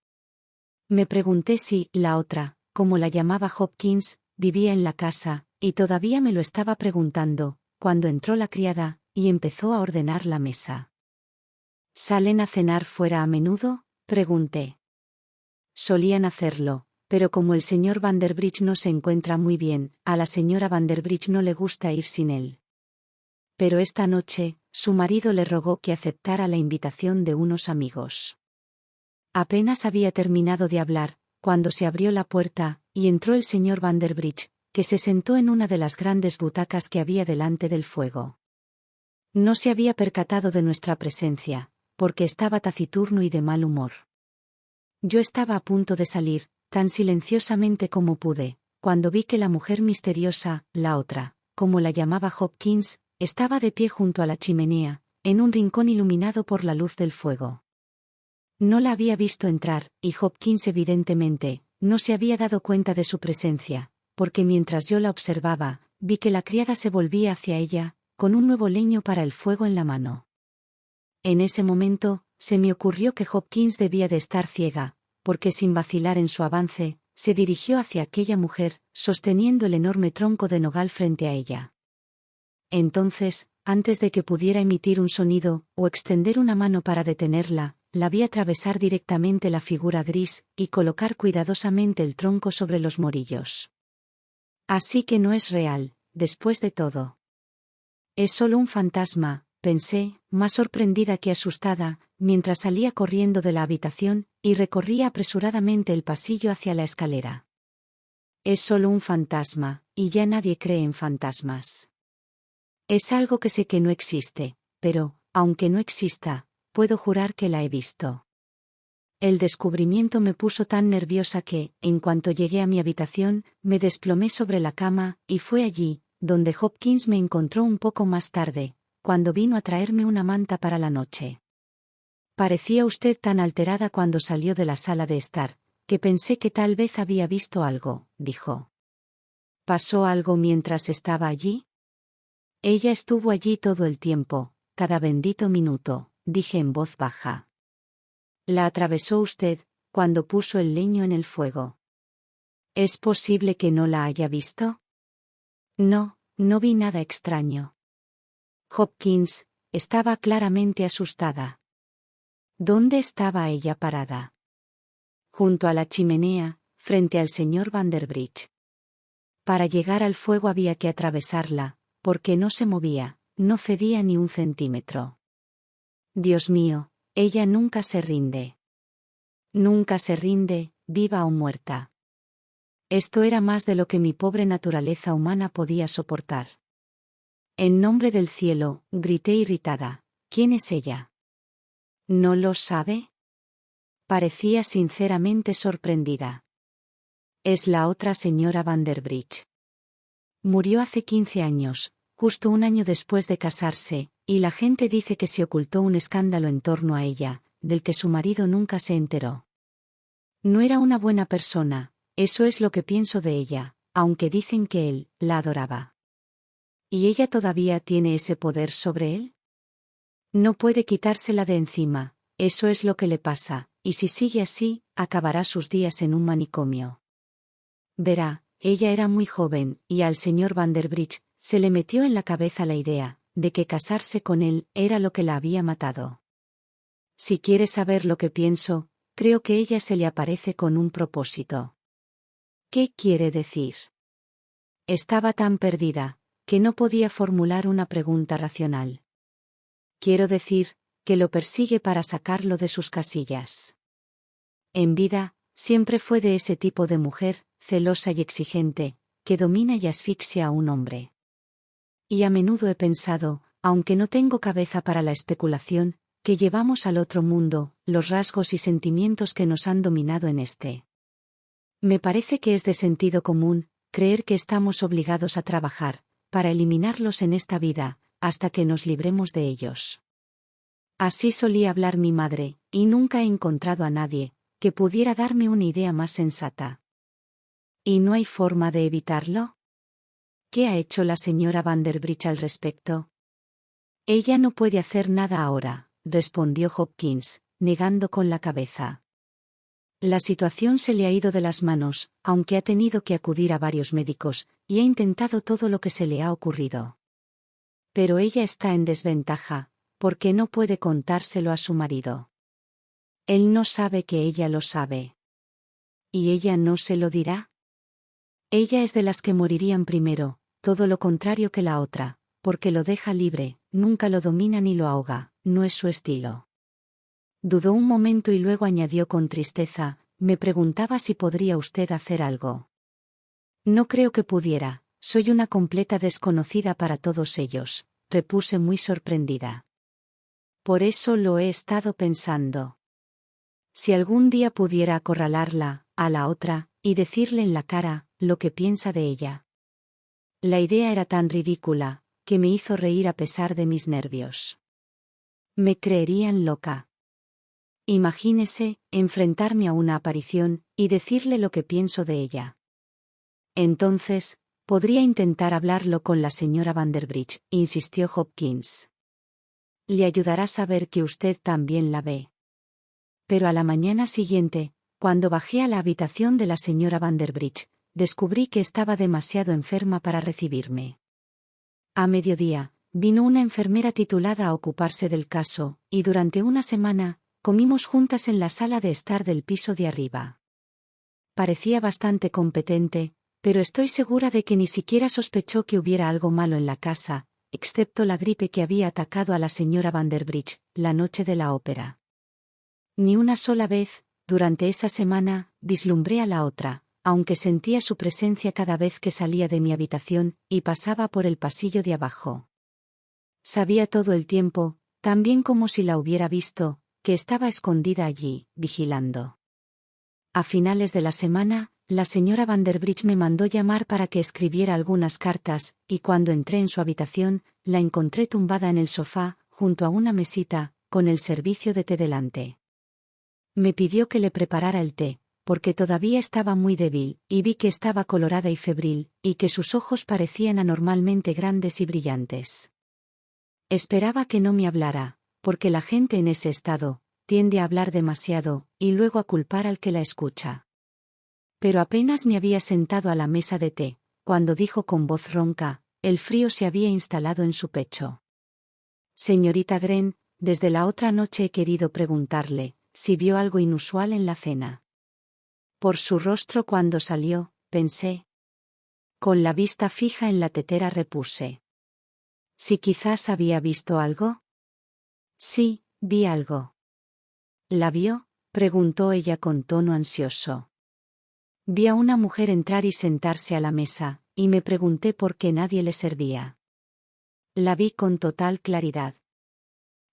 Speaker 1: Me pregunté si, la otra, como la llamaba Hopkins, vivía en la casa, y todavía me lo estaba preguntando, cuando entró la criada, y empezó a ordenar la mesa. ¿Salen a cenar fuera a menudo?, pregunté. Solían hacerlo, pero como el señor Vanderbridge no se encuentra muy bien, a la señora Vanderbridge no le gusta ir sin él. Pero esta noche, su marido le rogó que aceptara la invitación de unos amigos. Apenas había terminado de hablar, cuando se abrió la puerta, y entró el señor Vanderbridge, que se sentó en una de las grandes butacas que había delante del fuego. No se había percatado de nuestra presencia, porque estaba taciturno y de mal humor. Yo estaba a punto de salir, tan silenciosamente como pude, cuando vi que la mujer misteriosa, la otra, como la llamaba Hopkins, estaba de pie junto a la chimenea, en un rincón iluminado por la luz del fuego. No la había visto entrar, y Hopkins evidentemente, no se había dado cuenta de su presencia, porque mientras yo la observaba, vi que la criada se volvía hacia ella, con un nuevo leño para el fuego en la mano. En ese momento, se me ocurrió que Hopkins debía de estar ciega, porque sin vacilar en su avance, se dirigió hacia aquella mujer, sosteniendo el enorme tronco de nogal frente a ella. Entonces, antes de que pudiera emitir un sonido, o extender una mano para detenerla, la vi atravesar directamente la figura gris, y colocar cuidadosamente el tronco sobre los morillos. Así que no es real, después de todo. Es solo un fantasma, pensé, más sorprendida que asustada, mientras salía corriendo de la habitación, y recorría apresuradamente el pasillo hacia la escalera. Es solo un fantasma, y ya nadie cree en fantasmas. Es algo que sé que no existe, pero, aunque no exista, puedo jurar que la he visto. El descubrimiento me puso tan nerviosa que, en cuanto llegué a mi habitación, me desplomé sobre la cama, y fue allí, donde Hopkins me encontró un poco más tarde, cuando vino a traerme una manta para la noche. Parecía usted tan alterada cuando salió de la sala de estar, que pensé que tal vez había visto algo, dijo. ¿Pasó algo mientras estaba allí? Ella estuvo allí todo el tiempo, cada bendito minuto, dije en voz baja. ¿La atravesó usted, cuando puso el leño en el fuego? ¿Es posible que no la haya visto? No, no vi nada extraño. Hopkins estaba claramente asustada. ¿Dónde estaba ella parada? Junto a la chimenea, frente al señor Vanderbridge. Para llegar al fuego había que atravesarla, porque no se movía, no cedía ni un centímetro. Dios mío, ella nunca se rinde. Nunca se rinde, viva o muerta. Esto era más de lo que mi pobre naturaleza humana podía soportar. En nombre del cielo, grité irritada, ¿quién es ella? ¿No lo sabe? Parecía sinceramente sorprendida. Es la otra señora Vanderbridge. Murió hace 15 años, justo un año después de casarse, y la gente dice que se ocultó un escándalo en torno a ella, del que su marido nunca se enteró. No era una buena persona, eso es lo que pienso de ella, aunque dicen que él la adoraba. ¿Y ella todavía tiene ese poder sobre él? No puede quitársela de encima, eso es lo que le pasa, y si sigue así, acabará sus días en un manicomio. Verá, ella era muy joven, y al señor Vanderbridge se le metió en la cabeza la idea de que casarse con él era lo que la había matado. Si quiere saber lo que pienso, creo que ella se le aparece con un propósito. ¿Qué quiere decir? Estaba tan perdida, que no podía formular una pregunta racional. Quiero decir, que lo persigue para sacarlo de sus casillas. En vida, siempre fue de ese tipo de mujer, celosa y exigente, que domina y asfixia a un hombre. Y a menudo he pensado, aunque no tengo cabeza para la especulación, que llevamos al otro mundo los rasgos y sentimientos que nos han dominado en este. Me parece que es de sentido común creer que estamos obligados a trabajar para eliminarlos en esta vida, hasta que nos libremos de ellos. Así solía hablar mi madre, y nunca he encontrado a nadie que pudiera darme una idea más sensata. ¿Y no hay forma de evitarlo? ¿Qué ha hecho la señora Vanderbridge al respecto? Ella no puede hacer nada ahora, respondió Hopkins, negando con la cabeza. La situación se le ha ido de las manos, aunque ha tenido que acudir a varios médicos, y ha intentado todo lo que se le ha ocurrido. Pero ella está en desventaja, porque no puede contárselo a su marido. Él no sabe que ella lo sabe. ¿Y ella no se lo dirá? Ella es de las que morirían primero, todo lo contrario que la otra, porque lo deja libre, nunca lo domina ni lo ahoga, no es su estilo. Dudó un momento y luego añadió con tristeza, me preguntaba si podría usted hacer algo. No creo que pudiera, soy una completa desconocida para todos ellos, repuse muy sorprendida. Por eso lo he estado pensando. Si algún día pudiera acorralarla, a la otra, y decirle en la cara, lo que piensa de ella. La idea era tan ridícula, que me hizo reír a pesar de mis nervios. Me creerían loca. Imagínese, enfrentarme a una aparición, y decirle lo que pienso de ella. Entonces, podría intentar hablarlo con la señora Vanderbridge, insistió Hopkins. Le ayudará a saber que usted también la ve. Pero a la mañana siguiente, cuando bajé a la habitación de la señora Vanderbridge, descubrí que estaba demasiado enferma para recibirme. A mediodía, vino una enfermera titulada a ocuparse del caso, y durante una semana, comimos juntas en la sala de estar del piso de arriba. Parecía bastante competente, pero estoy segura de que ni siquiera sospechó que hubiera algo malo en la casa, excepto la gripe que había atacado a la señora Vanderbridge, la noche de la ópera. Ni una sola vez, durante esa semana, vislumbré a la otra, aunque sentía su presencia cada vez que salía de mi habitación y pasaba por el pasillo de abajo. Sabía todo el tiempo, tan bien como si la hubiera visto, que estaba escondida allí, vigilando. A finales de la semana, la señora Vanderbridge me mandó llamar para que escribiera algunas cartas, y cuando entré en su habitación, la encontré tumbada en el sofá, junto a una mesita, con el servicio de té delante. Me pidió que le preparara el té, porque todavía estaba muy débil, y vi que estaba colorada y febril, y que sus ojos parecían anormalmente grandes y brillantes. Esperaba que no me hablara, porque la gente en ese estado tiende a hablar demasiado, y luego a culpar al que la escucha. Pero apenas me había sentado a la mesa de té, cuando dijo con voz ronca, el frío se había instalado en su pecho. Señorita Green, desde la otra noche he querido preguntarle si vio algo inusual en la cena. Por su rostro cuando salió, pensé. Con la vista fija en la tetera repuse. ¿Si quizás había visto algo? Sí, vi algo. ¿La vio?, preguntó ella con tono ansioso. Vi a una mujer entrar y sentarse a la mesa, y me pregunté por qué nadie le servía. La vi con total claridad.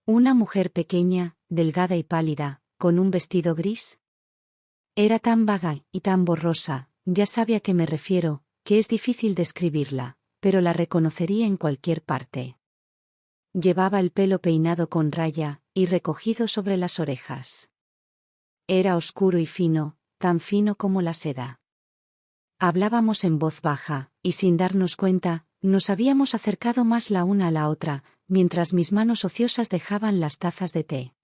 Speaker 1: Una mujer pequeña, delgada y pálida, con un vestido gris. Era tan vaga y tan borrosa, ya sabe a qué me refiero, que es difícil describirla, pero la reconocería en cualquier parte. Llevaba el pelo peinado con raya, y recogido sobre las orejas. Era oscuro y fino, tan fino como la seda. Hablábamos en voz baja, y sin darnos cuenta, nos habíamos acercado más la una a la otra, mientras mis manos ociosas dejaban las tazas de té.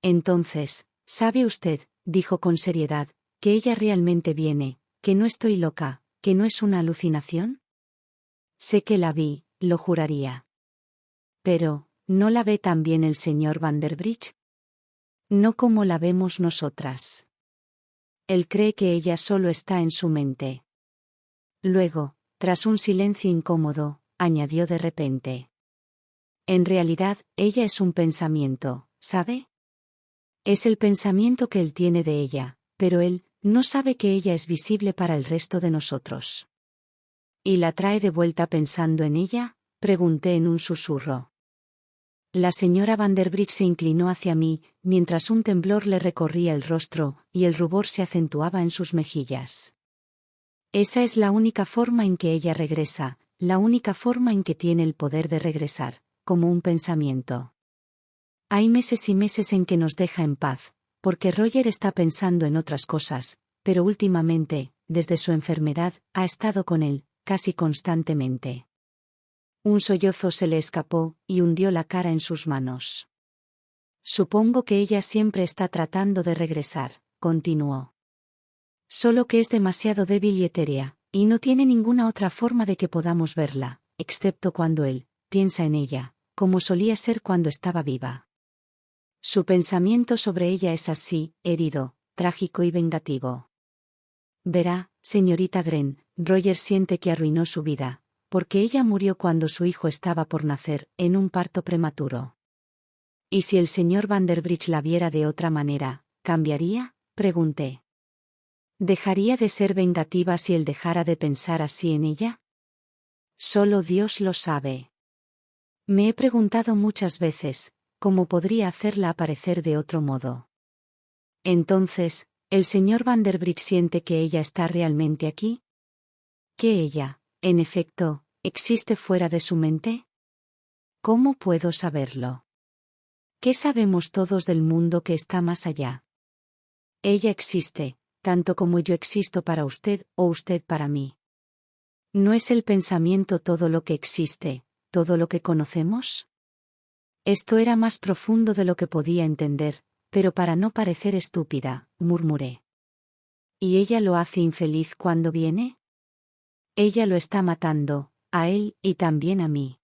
Speaker 1: Entonces, ¿sabe usted?, dijo con seriedad, que ella realmente viene, que no estoy loca, que no es una alucinación? Sé que la vi, lo juraría. Pero, ¿no la ve también el señor Vanderbridge? No como la vemos nosotras. Él cree que ella solo está en su mente. Luego, tras un silencio incómodo, añadió de repente. En realidad, ella es un pensamiento, ¿sabe? Es el pensamiento que él tiene de ella, pero él no sabe que ella es visible para el resto de nosotros. ¿Y la trae de vuelta pensando en ella?, pregunté en un susurro. La señora Vanderbridge se inclinó hacia mí, mientras un temblor le recorría el rostro, y el rubor se acentuaba en sus mejillas. Esa es la única forma en que ella regresa, la única forma en que tiene el poder de regresar, como un pensamiento. Hay meses y meses en que nos deja en paz, porque Roger está pensando en otras cosas, pero últimamente, desde su enfermedad, ha estado con él, casi constantemente. Un sollozo se le escapó, y hundió la cara en sus manos. Supongo que ella siempre está tratando de regresar, continuó. Solo que es demasiado débil y etérea, y no tiene ninguna otra forma de que podamos verla, excepto cuando él piensa en ella, como solía ser cuando estaba viva. Su pensamiento sobre ella es así, herido, trágico y vengativo. Verá, señorita Green, Roger siente que arruinó su vida, porque ella murió cuando su hijo estaba por nacer, en un parto prematuro. ¿Y si el señor Vanderbridge la viera de otra manera, cambiaría?, pregunté. ¿Dejaría de ser vengativa si él dejara de pensar así en ella? Solo Dios lo sabe. Me he preguntado muchas veces, ¿cómo podría hacerla aparecer de otro modo? Entonces, ¿el señor Vanderbridge siente que ella está realmente aquí? ¿Que ella, en efecto, existe fuera de su mente? ¿Cómo puedo saberlo? ¿Qué sabemos todos del mundo que está más allá? Ella existe, tanto como yo existo para usted o usted para mí. ¿No es el pensamiento todo lo que existe, todo lo que conocemos? Esto era más profundo de lo que podía entender, pero para no parecer estúpida, murmuré. ¿Y ella lo hace infeliz cuando viene? Ella lo está matando, a él y también a mí.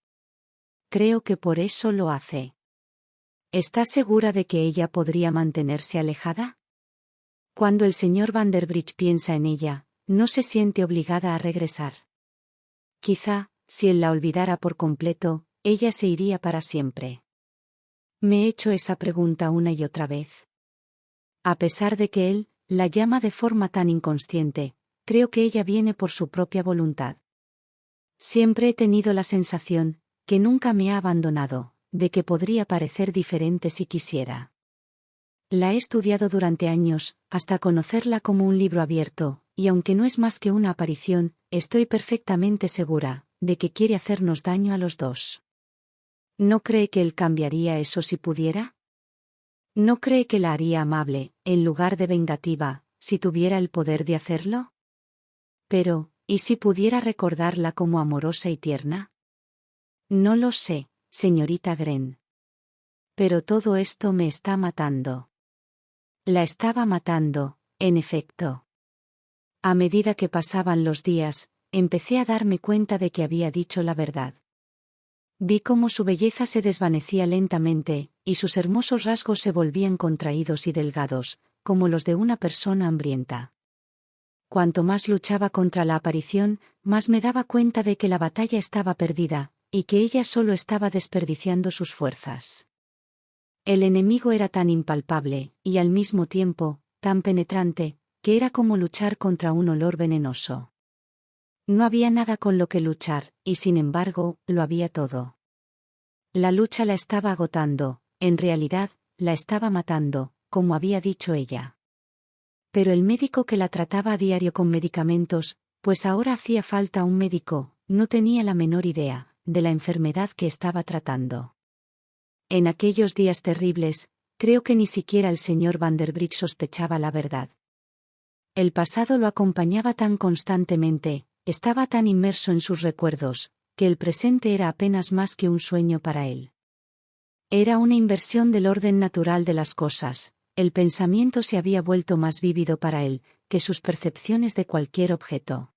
Speaker 1: Creo que por eso lo hace. ¿Está segura de que ella podría mantenerse alejada? Cuando el señor Vanderbridge piensa en ella, no se siente obligada a regresar. Quizá, si él la olvidara por completo, ella se iría para siempre. Me he hecho esa pregunta una y otra vez. A pesar de que él la llama de forma tan inconsciente, creo que ella viene por su propia voluntad. Siempre he tenido la sensación, que nunca me ha abandonado, de que podría parecer diferente si quisiera. La he estudiado durante años, hasta conocerla como un libro abierto, y aunque no es más que una aparición, estoy perfectamente segura, de que quiere hacernos daño a los dos. ¿No cree que él cambiaría eso si pudiera? ¿No cree que la haría amable, en lugar de vengativa, si tuviera el poder de hacerlo? Pero, ¿y si pudiera recordarla como amorosa y tierna? No lo sé, señorita Gren. Pero todo esto me está matando. La estaba matando, en efecto. A medida que pasaban los días, empecé a darme cuenta de que había dicho la verdad. Vi cómo su belleza se desvanecía lentamente, y sus hermosos rasgos se volvían contraídos y delgados, como los de una persona hambrienta. Cuanto más luchaba contra la aparición, más me daba cuenta de que la batalla estaba perdida, y que ella solo estaba desperdiciando sus fuerzas. El enemigo era tan impalpable, y al mismo tiempo, tan penetrante, que era como luchar contra un olor venenoso. No había nada con lo que luchar, y sin embargo, lo había todo. La lucha la estaba agotando, en realidad, la estaba matando, como había dicho ella. Pero el médico que la trataba a diario con medicamentos, pues ahora hacía falta un médico, no tenía la menor idea de la enfermedad que estaba tratando. En aquellos días terribles, creo que ni siquiera el señor Vanderbridge sospechaba la verdad. El pasado lo acompañaba tan constantemente, estaba tan inmerso en sus recuerdos, que el presente era apenas más que un sueño para él. Era una inversión del orden natural de las cosas, el pensamiento se había vuelto más vívido para él, que sus percepciones de cualquier objeto.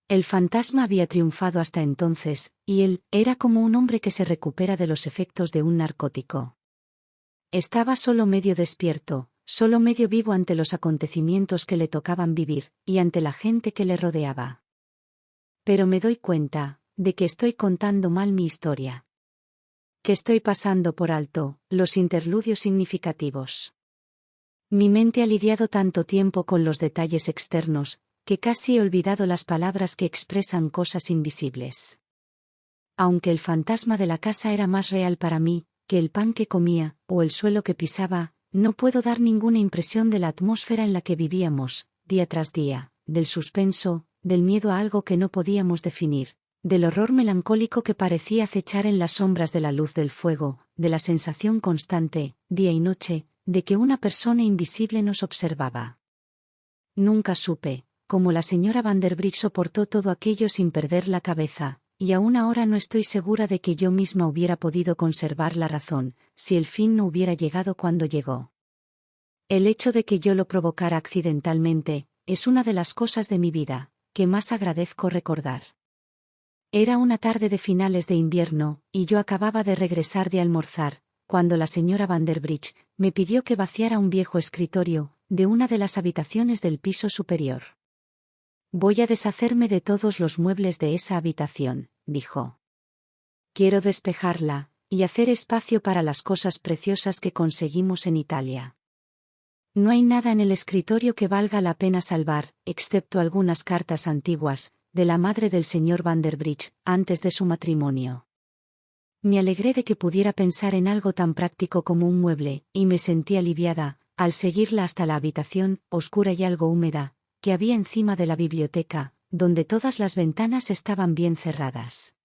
Speaker 1: El fantasma había triunfado hasta entonces, y él era como un hombre que se recupera de los efectos de un narcótico. Estaba solo medio despierto, solo medio vivo ante los acontecimientos que le tocaban vivir, y ante la gente que le rodeaba. Pero me doy cuenta, de que estoy contando mal mi historia. Que estoy pasando por alto los interludios significativos. Mi mente ha lidiado tanto tiempo con los detalles externos, que casi he olvidado las palabras que expresan cosas invisibles. Aunque el fantasma de la casa era más real para mí, que el pan que comía, o el suelo que pisaba, no puedo dar ninguna impresión de la atmósfera en la que vivíamos, día tras día, del suspenso, del miedo a algo que no podíamos definir, del horror melancólico que parecía acechar en las sombras de la luz del fuego, de la sensación constante, día y noche, de que una persona invisible nos observaba. Nunca supe cómo la señora Vanderbridge soportó todo aquello sin perder la cabeza, y aún ahora no estoy segura de que yo misma hubiera podido conservar la razón, si el fin no hubiera llegado cuando llegó. El hecho de que yo lo provocara accidentalmente, es una de las cosas de mi vida, que más agradezco recordar. Era una tarde de finales de invierno, y yo acababa de regresar de almorzar, cuando la señora Vanderbridge me pidió que vaciara un viejo escritorio, de una de las habitaciones del piso superior. Voy a deshacerme de todos los muebles de esa habitación, dijo. Quiero despejarla, y hacer espacio para las cosas preciosas que conseguimos en Italia. No hay nada en el escritorio que valga la pena salvar, excepto algunas cartas antiguas, de la madre del señor Vanderbridge, antes de su matrimonio. Me alegré de que pudiera pensar en algo tan práctico como un mueble, y me sentí aliviada, al seguirla hasta la habitación, oscura y algo húmeda, que había encima de la biblioteca, donde todas las ventanas estaban bien cerradas.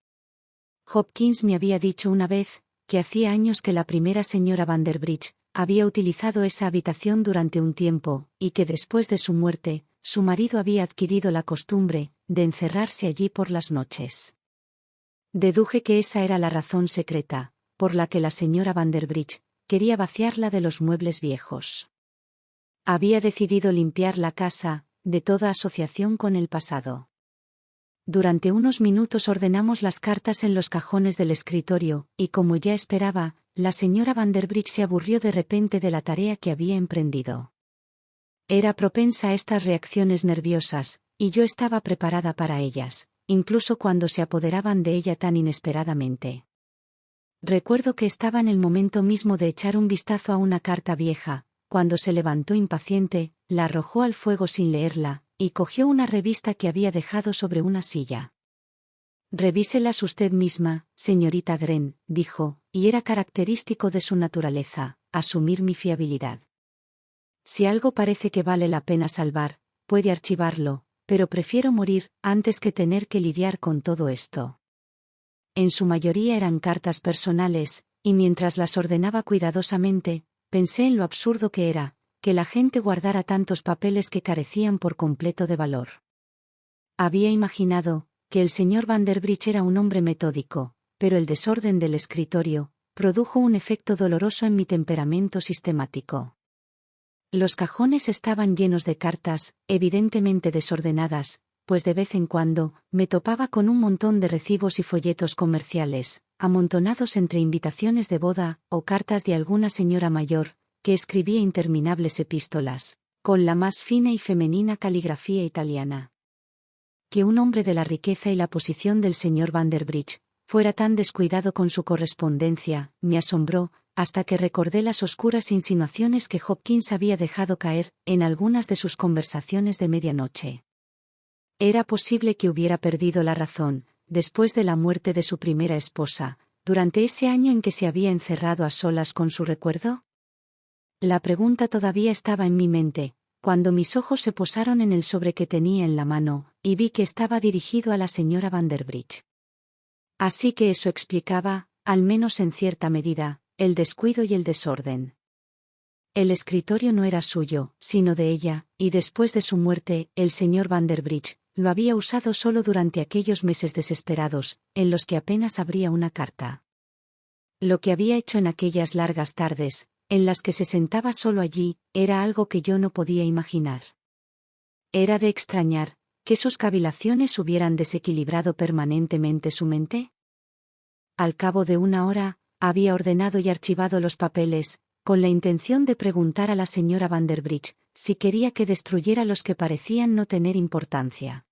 Speaker 1: Hopkins me había dicho una vez, que hacía años que la primera señora Vanderbridge había utilizado esa habitación durante un tiempo, y que después de su muerte, su marido había adquirido la costumbre de encerrarse allí por las noches. Deduje que esa era la razón secreta, por la que la señora Vanderbridge quería vaciarla de los muebles viejos. Había decidido limpiar la casa de toda asociación con el pasado. Durante unos minutos ordenamos las cartas en los cajones del escritorio, y como ya esperaba, la señora Vanderbridge se aburrió de repente de la tarea que había emprendido. Era propensa a estas reacciones nerviosas, y yo estaba preparada para ellas, incluso cuando se apoderaban de ella tan inesperadamente. Recuerdo que estaba en el momento mismo de echar un vistazo a una carta vieja, cuando se levantó impaciente, la arrojó al fuego sin leerla, y cogió una revista que había dejado sobre una silla. «Revíselas usted misma, señorita Gren», dijo, y era característico de su naturaleza, asumir mi fiabilidad. «Si algo parece que vale la pena salvar, puede archivarlo, pero prefiero morir antes que tener que lidiar con todo esto». En su mayoría eran cartas personales, y mientras las ordenaba cuidadosamente, pensé en lo absurdo que era, que la gente guardara tantos papeles que carecían por completo de valor. Había imaginado que el señor Vanderbridge era un hombre metódico, pero el desorden del escritorio produjo un efecto doloroso en mi temperamento sistemático. Los cajones estaban llenos de cartas, evidentemente desordenadas, pues de vez en cuando me topaba con un montón de recibos y folletos comerciales, amontonados entre invitaciones de boda o cartas de alguna señora mayor, que escribía interminables epístolas, con la más fina y femenina caligrafía italiana. Que un hombre de la riqueza y la posición del señor Vanderbridge fuera tan descuidado con su correspondencia, me asombró, hasta que recordé las oscuras insinuaciones que Hopkins había dejado caer en algunas de sus conversaciones de medianoche. Era posible que hubiera perdido la razón, después de la muerte de su primera esposa, durante ese año en que se había encerrado a solas con su recuerdo. La pregunta todavía estaba en mi mente, cuando mis ojos se posaron en el sobre que tenía en la mano, y vi que estaba dirigido a la señora Vanderbridge. Así que eso explicaba, al menos en cierta medida, el descuido y el desorden. El escritorio no era suyo, sino de ella, y después de su muerte, el señor Vanderbridge lo había usado solo durante aquellos meses desesperados, en los que apenas abría una carta. Lo que había hecho en aquellas largas tardes, en las que se sentaba solo allí, era algo que yo no podía imaginar. Era de extrañar que sus cavilaciones hubieran desequilibrado permanentemente su mente. Al cabo de una hora, había ordenado y archivado los papeles, con la intención de preguntar a la señora Vanderbridge si quería que destruyera los que parecían no tener importancia.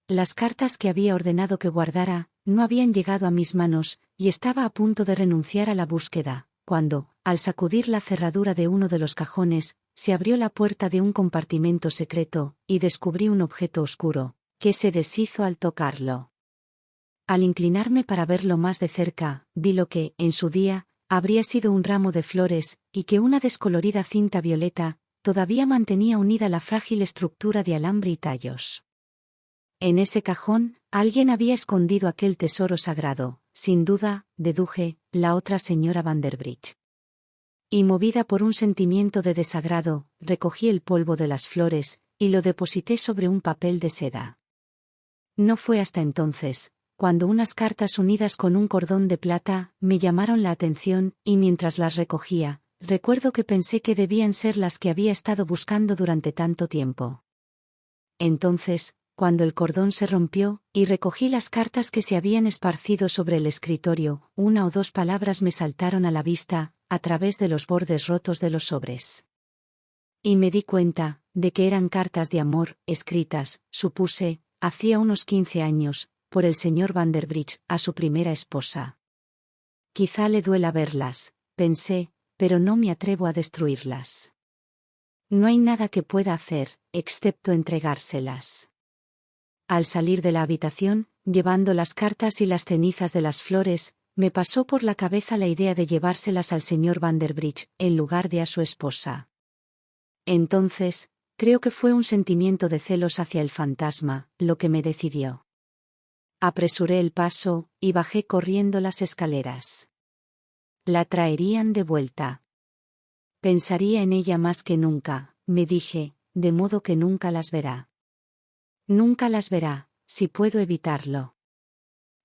Speaker 1: Las cartas que había ordenado que guardara no habían llegado a mis manos, y estaba a punto de renunciar a la búsqueda, cuando, al sacudir la cerradura de uno de los cajones, se abrió la puerta de un compartimento secreto, y descubrí un objeto oscuro, que se deshizo al tocarlo. Al inclinarme para verlo más de cerca, vi lo que, en su día, habría sido un ramo de flores, y que una descolorida cinta violeta todavía mantenía unida la frágil estructura de alambre y tallos. En ese cajón, alguien había escondido aquel tesoro sagrado, sin duda, deduje, la otra señora Vanderbridge. Y movida por un sentimiento de desagrado, recogí el polvo de las flores, y lo deposité sobre un papel de seda. No fue hasta entonces, cuando unas cartas unidas con un cordón de plata me llamaron la atención, y mientras las recogía, recuerdo que pensé que debían ser las que había estado buscando durante tanto tiempo. Entonces, cuando el cordón se rompió, y recogí las cartas que se habían esparcido sobre el escritorio, una o dos palabras me saltaron a la vista, a través de los bordes rotos de los sobres. Y me di cuenta de que eran cartas de amor, escritas, supuse, hacía unos 15 años, por el señor Vanderbridge a su primera esposa. Quizá le duela verlas, pensé, pero no me atrevo a destruirlas. No hay nada que pueda hacer, excepto entregárselas. Al salir de la habitación, llevando las cartas y las cenizas de las flores, me pasó por la cabeza la idea de llevárselas al señor Vanderbridge, en lugar de a su esposa. Entonces, creo que fue un sentimiento de celos hacia el fantasma, lo que me decidió. Apresuré el paso, y bajé corriendo las escaleras. La traerían de vuelta. Pensaría en ella más que nunca, me dije, de modo que nunca las verá. Nunca las verá, si puedo evitarlo.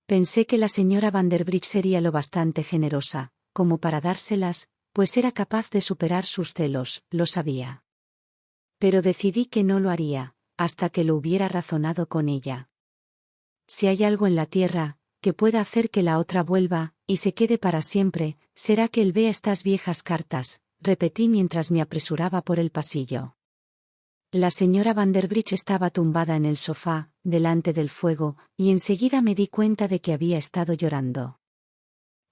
Speaker 1: Pensé que la señora Vanderbridge sería lo bastante generosa, como para dárselas, pues era capaz de superar sus celos, lo sabía. Pero decidí que no lo haría, hasta que lo hubiera razonado con ella. Si hay algo en la tierra, que pueda hacer que la otra vuelva, y se quede para siempre, será que él vea estas viejas cartas, repetí mientras me apresuraba por el pasillo. La señora Vanderbridge estaba tumbada en el sofá, delante del fuego, y enseguida me di cuenta de que había estado llorando.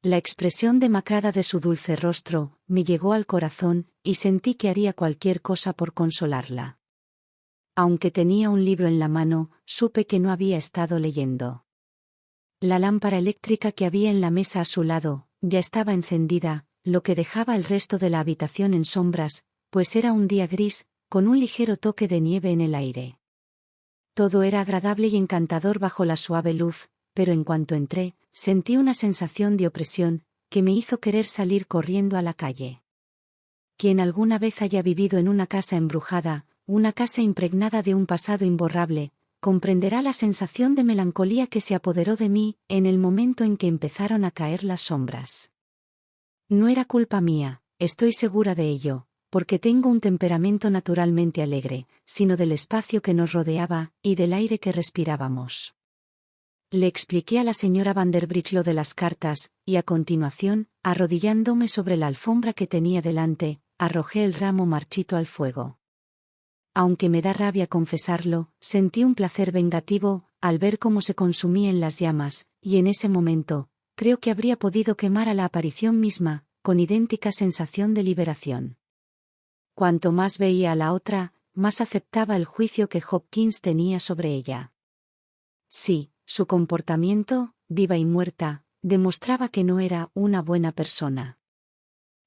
Speaker 1: La expresión demacrada de su dulce rostro me llegó al corazón, y sentí que haría cualquier cosa por consolarla. Aunque tenía un libro en la mano, supe que no había estado leyendo. La lámpara eléctrica que había en la mesa a su lado, ya estaba encendida, lo que dejaba el resto de la habitación en sombras, pues era un día gris, con un ligero toque de nieve en el aire. Todo era agradable y encantador bajo la suave luz, pero en cuanto entré, sentí una sensación de opresión, que me hizo querer salir corriendo a la calle. Quien alguna vez haya vivido en una casa embrujada, una casa impregnada de un pasado imborrable, comprenderá la sensación de melancolía que se apoderó de mí, en el momento en que empezaron a caer las sombras. No era culpa mía, estoy segura de ello, porque tengo un temperamento naturalmente alegre, sino del espacio que nos rodeaba, y del aire que respirábamos. Le expliqué a la señora Vanderbridge lo de las cartas, y a continuación, arrodillándome sobre la alfombra que tenía delante, arrojé el ramo marchito al fuego. Aunque me da rabia confesarlo, sentí un placer vengativo, al ver cómo se consumía en las llamas, y en ese momento, creo que habría podido quemar a la aparición misma, con idéntica sensación de liberación. Cuanto más veía a la otra, más aceptaba el juicio que Hopkins tenía sobre ella. Sí, su comportamiento, viva y muerta, demostraba que no era una buena persona.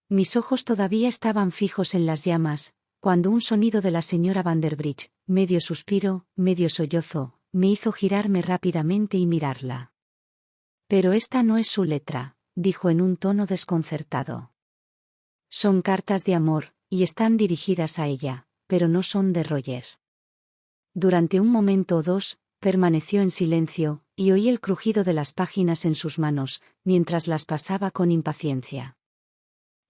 Speaker 1: Mis ojos todavía estaban fijos en las llamas, cuando un sonido de la señora Vanderbridge, medio suspiro, medio sollozo, me hizo girarme rápidamente y mirarla. Pero esta no es su letra, dijo en un tono desconcertado. Son cartas de amor, y están dirigidas a ella, pero no son de Roger. Durante un momento o dos, permaneció en silencio, y oí el crujido de las páginas en sus manos, mientras las pasaba con impaciencia.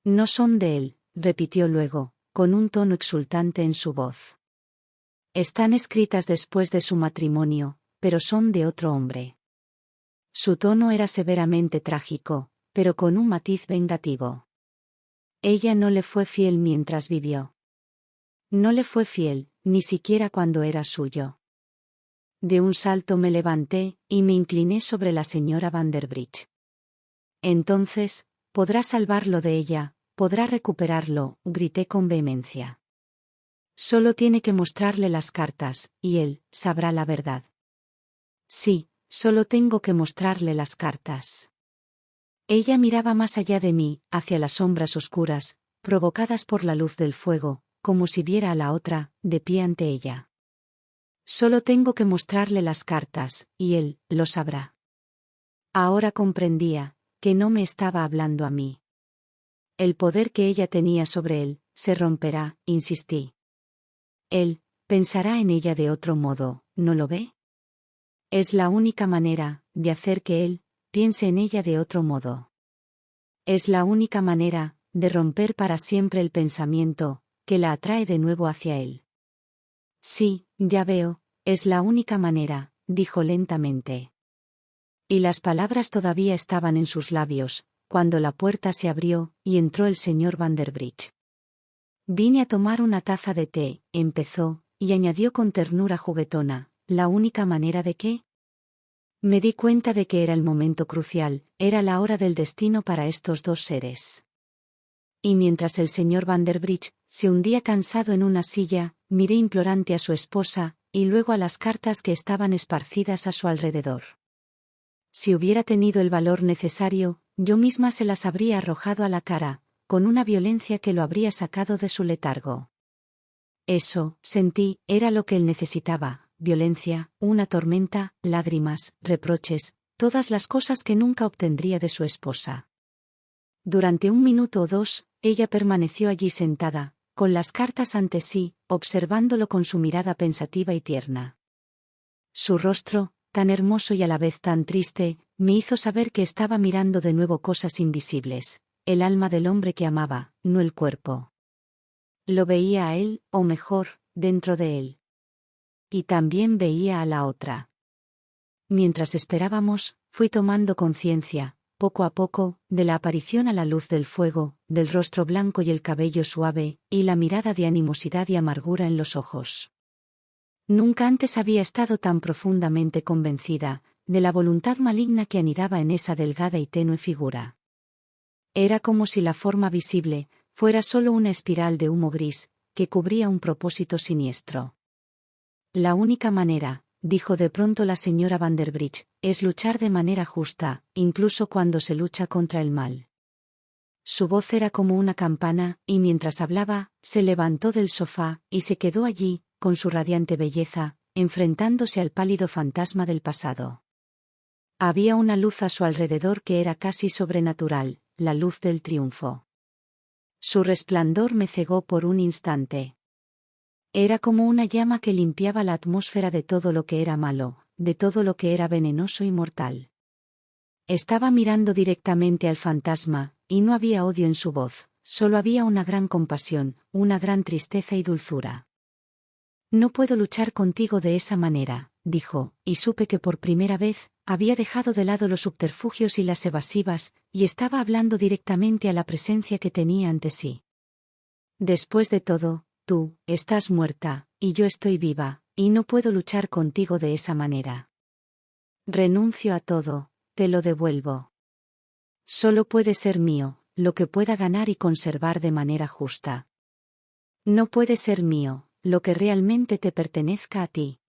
Speaker 1: No son de él, repitió luego, con un tono exultante en su voz. Están escritas después de su matrimonio, pero son de otro hombre. Su tono era severamente trágico, pero con un matiz vengativo. Ella no le fue fiel mientras vivió. No le fue fiel, ni siquiera cuando era suyo. De un salto me levanté, y me incliné sobre la señora Vanderbridge. Entonces, podrá salvarlo de ella, podrá recuperarlo, grité con vehemencia. Solo tiene que mostrarle las cartas, y él sabrá la verdad. Sí, solo tengo que mostrarle las cartas. Ella miraba más allá de mí, hacia las sombras oscuras, provocadas por la luz del fuego, como si viera a la otra, de pie ante ella. Solo tengo que mostrarle las cartas, y él lo sabrá. Ahora comprendía, que no me estaba hablando a mí. El poder que ella tenía sobre él, se romperá, insistí. Él, pensará en ella de otro modo, ¿no lo ve? Es la única manera, de hacer que él, piense en ella de otro modo. Es la única manera, de romper para siempre el pensamiento, que la atrae de nuevo hacia él. Sí, ya veo, es la única manera, dijo lentamente. Y las palabras todavía estaban en sus labios, cuando la puerta se abrió, y entró el señor Vanderbridge. Vine a tomar una taza de té, empezó, y añadió con ternura juguetona, ¿la única manera de qué? Me di cuenta de que era el momento crucial, era la hora del destino para estos dos seres. Y mientras el señor Vanderbridge se hundía cansado en una silla, miré implorante a su esposa, y luego a las cartas que estaban esparcidas a su alrededor. Si hubiera tenido el valor necesario, yo misma se las habría arrojado a la cara, con una violencia que lo habría sacado de su letargo. Eso, sentí, era lo que él necesitaba: violencia, una tormenta, lágrimas, reproches, todas las cosas que nunca obtendría de su esposa. Durante 1 minuto o 2, ella permaneció allí sentada, con las cartas ante sí, observándolo con su mirada pensativa y tierna. Su rostro, tan hermoso y a la vez tan triste, me hizo saber que estaba mirando de nuevo cosas invisibles, el alma del hombre que amaba, no el cuerpo. Lo veía a él, o mejor, dentro de él. Y también veía a la otra. Mientras esperábamos, fui tomando conciencia, poco a poco, de la aparición a la luz del fuego, del rostro blanco y el cabello suave, y la mirada de animosidad y amargura en los ojos. Nunca antes había estado tan profundamente convencida de la voluntad maligna que anidaba en esa delgada y tenue figura. Era como si la forma visible fuera solo una espiral de humo gris, que cubría un propósito siniestro. La única manera, dijo de pronto la señora Vanderbridge, es luchar de manera justa, incluso cuando se lucha contra el mal. Su voz era como una campana, y mientras hablaba, se levantó del sofá, y se quedó allí, con su radiante belleza, enfrentándose al pálido fantasma del pasado. Había una luz a su alrededor que era casi sobrenatural, la luz del triunfo. Su resplandor me cegó por un instante. Era como una llama que limpiaba la atmósfera de todo lo que era malo, de todo lo que era venenoso y mortal. Estaba mirando directamente al fantasma, y no había odio en su voz, solo había una gran compasión, una gran tristeza y dulzura. No puedo luchar contigo de esa manera, dijo, y supe que por primera vez había dejado de lado los subterfugios y las evasivas, y estaba hablando directamente a la presencia que tenía ante sí. Después de todo, tú estás muerta, y yo estoy viva, y no puedo luchar contigo de esa manera. Renuncio a todo, te lo devuelvo. Solo puede ser mío, lo que pueda ganar y conservar de manera justa. No puede ser mío, lo que realmente te pertenezca a ti.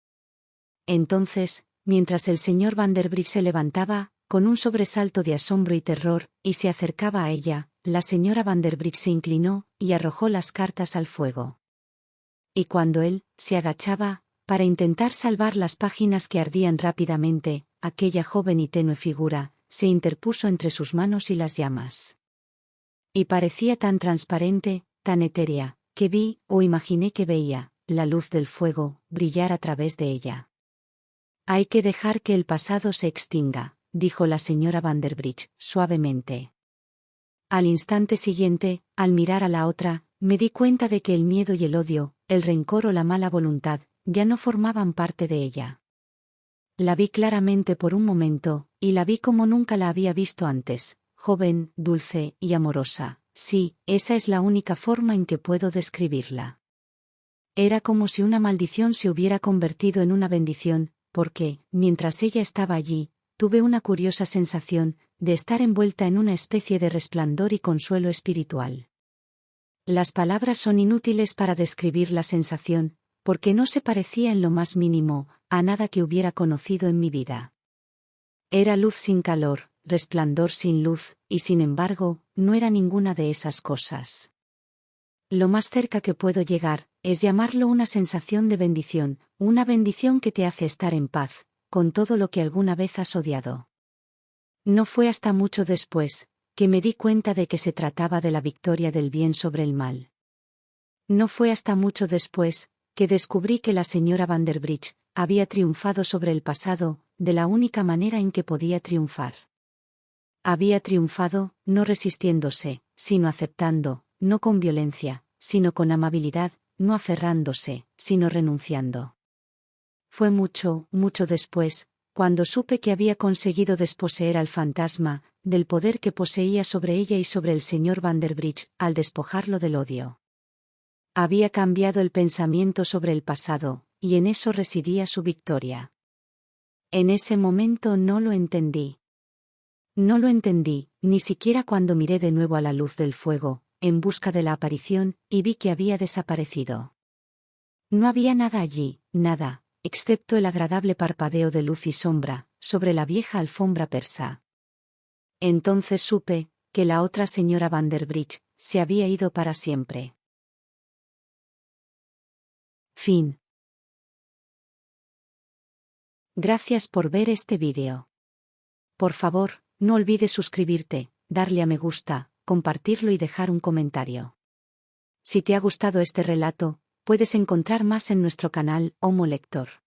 Speaker 1: Entonces, mientras el señor Vanderbridge se levantaba, con un sobresalto de asombro y terror, y se acercaba a ella, la señora Vanderbridge se inclinó, y arrojó las cartas al fuego. Y cuando él se agachaba, para intentar salvar las páginas que ardían rápidamente, aquella joven y tenue figura se interpuso entre sus manos y las llamas. Y parecía tan transparente, tan etérea, que vi, o imaginé que veía, la luz del fuego brillar a través de ella. Hay que dejar que el pasado se extinga, dijo la señora Vanderbridge, suavemente. Al instante siguiente, al mirar a la otra, me di cuenta de que el miedo y el odio, el rencor o la mala voluntad, ya no formaban parte de ella. La vi claramente por un momento, y la vi como nunca la había visto antes, joven, dulce y amorosa. Sí, esa es la única forma en que puedo describirla. Era como si una maldición se hubiera convertido en una bendición, porque, mientras ella estaba allí, tuve una curiosa sensación de estar envuelta en una especie de resplandor y consuelo espiritual. Las palabras son inútiles para describir la sensación, porque no se parecía en lo más mínimo a nada que hubiera conocido en mi vida. Era luz sin calor, resplandor sin luz, y sin embargo, no era ninguna de esas cosas. Lo más cerca que puedo llegar es llamarlo una sensación de bendición, una bendición que te hace estar en paz con todo lo que alguna vez has odiado. No fue hasta mucho después que me di cuenta de que se trataba de la victoria del bien sobre el mal. No fue hasta mucho después que descubrí que la señora Vanderbridge había triunfado sobre el pasado de la única manera en que podía triunfar. Había triunfado, no resistiéndose, sino aceptando, no con violencia, sino con amabilidad, no aferrándose, sino renunciando. Fue mucho, mucho después, cuando supe que había conseguido desposeer al fantasma del poder que poseía sobre ella y sobre el señor Vanderbridge, al despojarlo del odio. Había cambiado el pensamiento sobre el pasado, y en eso residía su victoria. En ese momento no lo entendí. No lo entendí, ni siquiera cuando miré de nuevo a la luz del fuego, en busca de la aparición, y vi que había desaparecido. No había nada allí, nada, excepto el agradable parpadeo de luz y sombra, sobre la vieja alfombra persa. Entonces supe que la otra señora Vanderbridge se había ido para siempre. Fin. Gracias por ver este vídeo. Por favor, no olvides suscribirte, darle a me gusta, compartirlo y dejar un comentario. Si te ha gustado este relato, puedes encontrar más en nuestro canal Homo Lector.